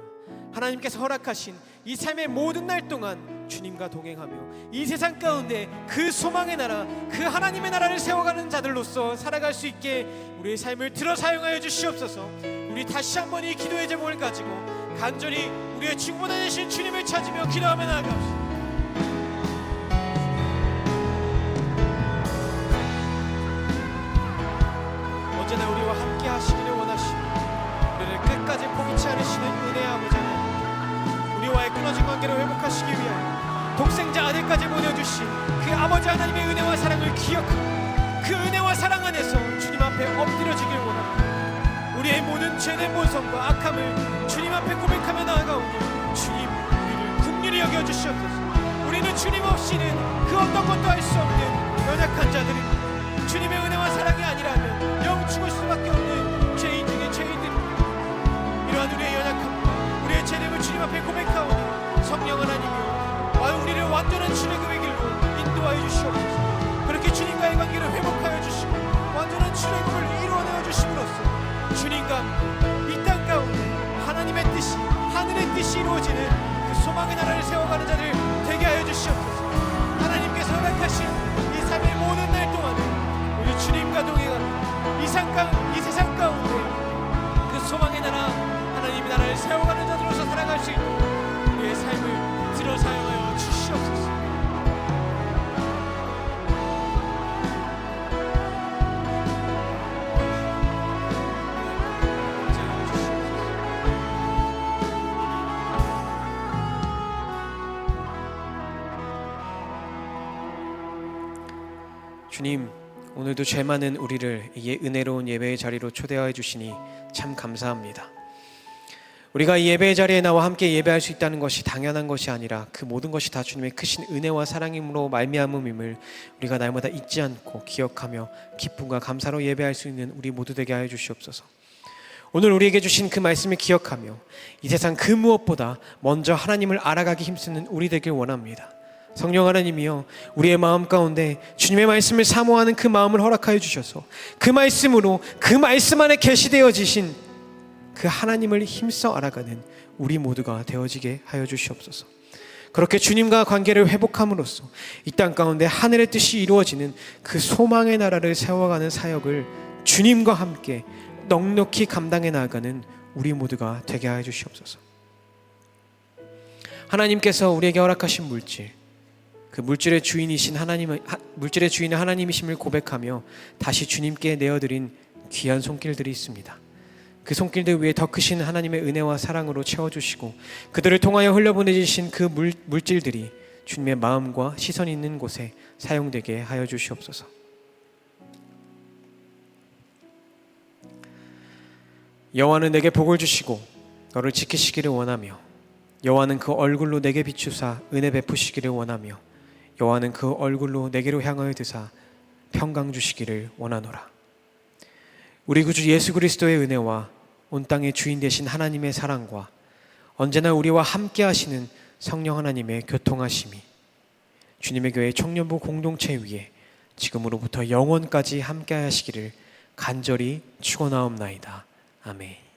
Speaker 6: 하나님께서 허락하신 이 삶의 모든 날 동안 주님과 동행하며 이 세상 가운데 그 소망의 나라, 그 하나님의 나라를 세워가는 자들로서 살아갈 수 있게 우리의 삶을 들어 사용하여 주시옵소서. 우리 다시 한번 이 기도의 제목을 가지고 간절히 우리의 중보자 되신 주님을 찾으며 기도하며 나아갑시다. 언제나 우리와 함께 하시기를 원하시고 우리를 끝까지 포기치 않으시는 은혜의 아버지 하나님, 우리와의 끊어진 관계를 회복하시기 위하여 독생자 아들까지 보내주신 그 아버지 하나님의 은혜와 사랑을 기억하고 그 은혜와 사랑 안에서 주님 앞에 엎드려지길 원합니다. 우리의 모든 죄된 본성과 악함을 주님 앞에 고백하며 나아가오니 주님, 우리를 긍휼히 여겨주시옵소서. 우리는 주님 없이는 그 어떤 것도 할 수 없는 연약한 자들입니다. 주님의 은혜와 사랑이 아니라면 영 죽을 수밖에 없는 죄인 중에 죄인들입니다. 이러한 우리의 연약함과 우리의 죄됨을 주님 앞에 고백하오니 성령 하나님이여, 우리를 완전한 출애굽의 길로 인도하여 주시옵소서. 그렇게 주님과의 관계를 회복하여 주시고 완전한 출애굽을 이루어내어 주심으로써 주님과 이 땅 가운데 하나님의 뜻이, 하늘의 뜻이 이루어지는 그 소망의 나라를 세워가는 자들 되게 하여 주시옵소서. 하나님께서 허락하신 이 삶의 모든 날 동안에 우리 주님과 동행하는 이 세상 가운데 그 소망의 나라, 하나님의 나라를 세워가는 자들로서 살아갈 수 있도록 우리의 삶을 들어 사용하여 주시옵소서. 주님, 오늘도 죄 많은 우리를 이 은혜로운 예배의 자리로 초대하여 주시니 참 감사합니다. 우리가 이 예배의 자리에 나와 함께 예배할 수 있다는 것이 당연한 것이 아니라 그 모든 것이 다 주님의 크신 은혜와 사랑임으로 말미암음임을 우리가 날마다 잊지 않고 기억하며 기쁨과 감사로 예배할 수 있는 우리 모두 되게 하여 주시옵소서. 오늘 우리에게 주신 그 말씀을 기억하며 이 세상 그 무엇보다 먼저 하나님을 알아가기 힘쓰는 우리 되길 원합니다. 성령 하나님이여, 우리의 마음 가운데 주님의 말씀을 사모하는 그 마음을 허락하여 주셔서 그 말씀으로 그 말씀 안에 계시되어지신 그 하나님을 힘써 알아가는 우리 모두가 되어지게 하여 주시옵소서. 그렇게 주님과 관계를 회복함으로써 이 땅 가운데 하늘의 뜻이 이루어지는 그 소망의 나라를 세워가는 사역을 주님과 함께 넉넉히 감당해 나아가는 우리 모두가 되게 하여 주시옵소서. 하나님께서 우리에게 허락하신 물질, 그 물질의 주인이신 물질의 주인은 하나님이심을 고백하며 다시 주님께 내어드린 귀한 손길들이 있습니다. 그 손길들 위에 더 크신 하나님의 은혜와 사랑으로 채워주시고 그들을 통하여 흘려보내주신 그 물질들이 주님의 마음과 시선이 있는 곳에 사용되게 하여 주시옵소서. 여호와는 내게 복을 주시고 너를 지키시기를 원하며 여호와는 그 얼굴로 내게 비추사 은혜 베푸시기를 원하며 여호와는 그 얼굴로 내게로 향하여 드사 평강 주시기를 원하노라. 우리 구주 예수 그리스도의 은혜와 온 땅의 주인 되신 하나님의 사랑과 언제나 우리와 함께 하시는 성령 하나님의 교통하심이 주님의 교회 청년부 공동체 위에 지금으로부터 영원까지 함께 하시기를 간절히 축원하옵나이다. 아멘.